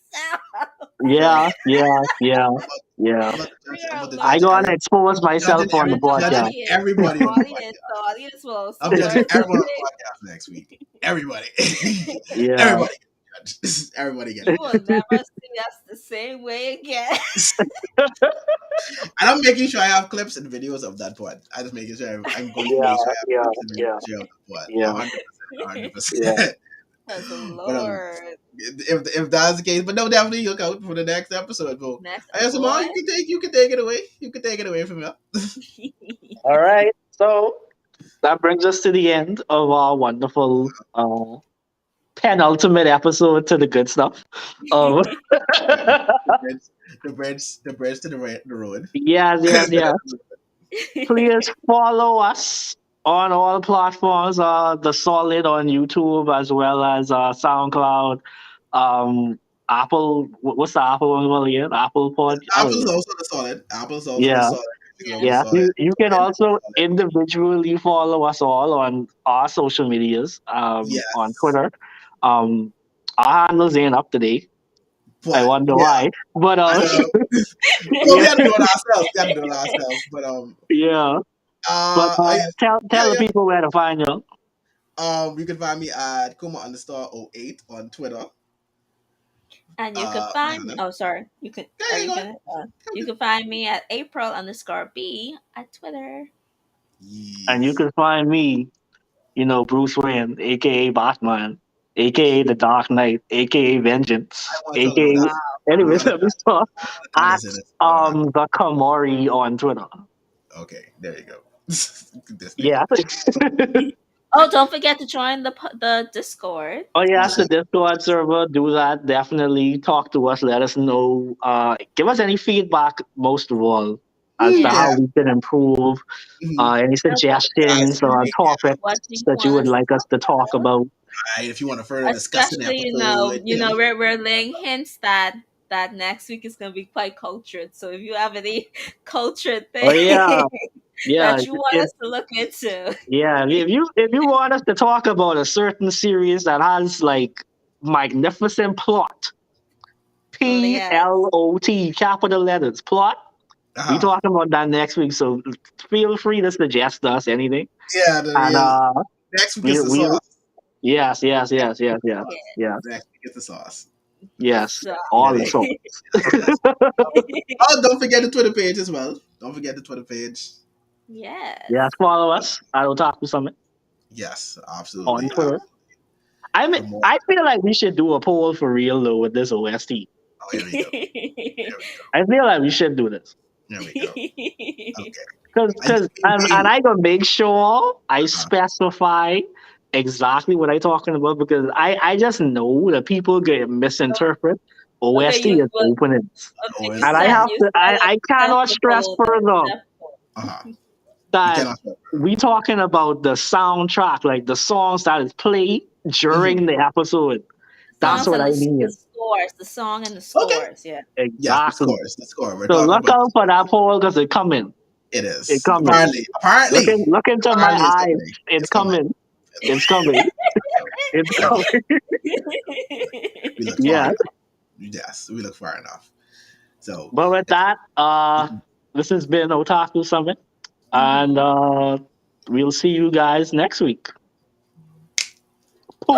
So yeah, yeah, yeah, I'm about, yeah. I'm about to judge. We're I'm gonna about to I judge learn, gonna every expose myself judging on the and podcast. everybody on the the podcast. audience will also I'm judging learn everyone on something. the podcast next week. Everybody, Yeah. everybody getting judged. Everybody You getting will judged. never see us the same way again. And I'm making sure I have clips and videos of that part. I'm just making sure I'm going to Yeah, make sure I have yeah, clips and yeah, videos of that part. yeah, 100%. yeah. 100%. That's the But Lord. if that's the case, but no, definitely look out for the next episode, bro. Next, I guess tomorrow boy. you can take it away. You can take it away from me. All right. So that brings us to the end of our wonderful penultimate episode to the good stuff. Um, Yeah. The bridge to the road. yes, yes, yes. Please follow us on all platforms. The Solid on YouTube as well as SoundCloud, Apple. What's the Apple one called again? Apple Pod. I don't Apple's know. also the solid. Apple's also the Yeah, solid. Everything's also Yes. yeah. solid. You can Everything's also solid. individually follow us all on our social medias. On Yes. Twitter. Our handles ain't up to date. I But wonder yeah. why. But I know. Well, we yeah, had to do it ourselves. We had to do it ourselves. But yeah. But yeah, tell the yeah. people where to find you. You can find me at Kuma_08 on Twitter. And you can find me. Hannah. Oh, sorry. You can. Yeah, Are yeah, you go ahead. gonna? You can find me at April_B at Twitter. And you Yes. can find me, Bruce Wayne, aka Batman, aka the Dark Knight, aka I Vengeance, want y'all to know aka that. Wow. I anyways, want let me start to at listen to this. I don't have the Kamori on Twitter. Okay, there you go. This nigga. Yeah. Oh, don't forget to join the Discord. Oh Yeah. yes, the Discord server. Do that. Definitely talk to us. Let us know. Give us any feedback, most of all, as to Yeah. Yeah. how we can improve. Mhm. Any Tell us That's suggestions or great. topics what do you that you want would us to like us talk to talk about. about? Right. If you want to further discuss an Especially, episode, we're laying hints that next week is gonna be quite cultured. So if you have any cultured Oh thing yeah, yeah. that you want us to look into, Yeah, if you want us to talk about a certain series that has like magnificent plot, yes. PLOT, capital letters, plot, we uh-huh. talking about that next week. So feel free to suggest us anything. Yeah, the And real next week we is the we sauce. yes, yes, yes, yes, yes, Yeah. yes, Next week is the sauce. yes, So all There the you go. sauce. That's oh, don't forget the Twitter page as well. Don't forget the Twitter page. yes. Yes, follow us at Otaku Summit Yes, on absolutely. Twitter. I mean, For more. I feel like we should do a poll for real though with this OST. Oh, here we go. Here we go. I feel like we should do this. Here we go. Okay. And I gonna make sure I Uh-huh. specify exactly what I talking about because I just know that people get misinterpret Okay, OST as openings. Oh, you And it's I set have you to set up I cannot the stress poll then. further uh-huh. You that cannot stop. we talking about the soundtrack, like the songs that is played Mhm. during the episode. That's Songs what and I the mean. scores, the song and the Okay. scores. Yeah. Yes, Exactly. the score. We're So talking look about the out for score. that poll because it coming. It It is. coming. Apparently. Apparently. Look into my Apparently it's eyes. coming. It's It's coming. coming. It's coming. It's So coming. we look far Yeah. enough. Yes, we look far enough. So But with that, this has been Otaku Summit. And Mhm. we'll see you guys next week. Poof.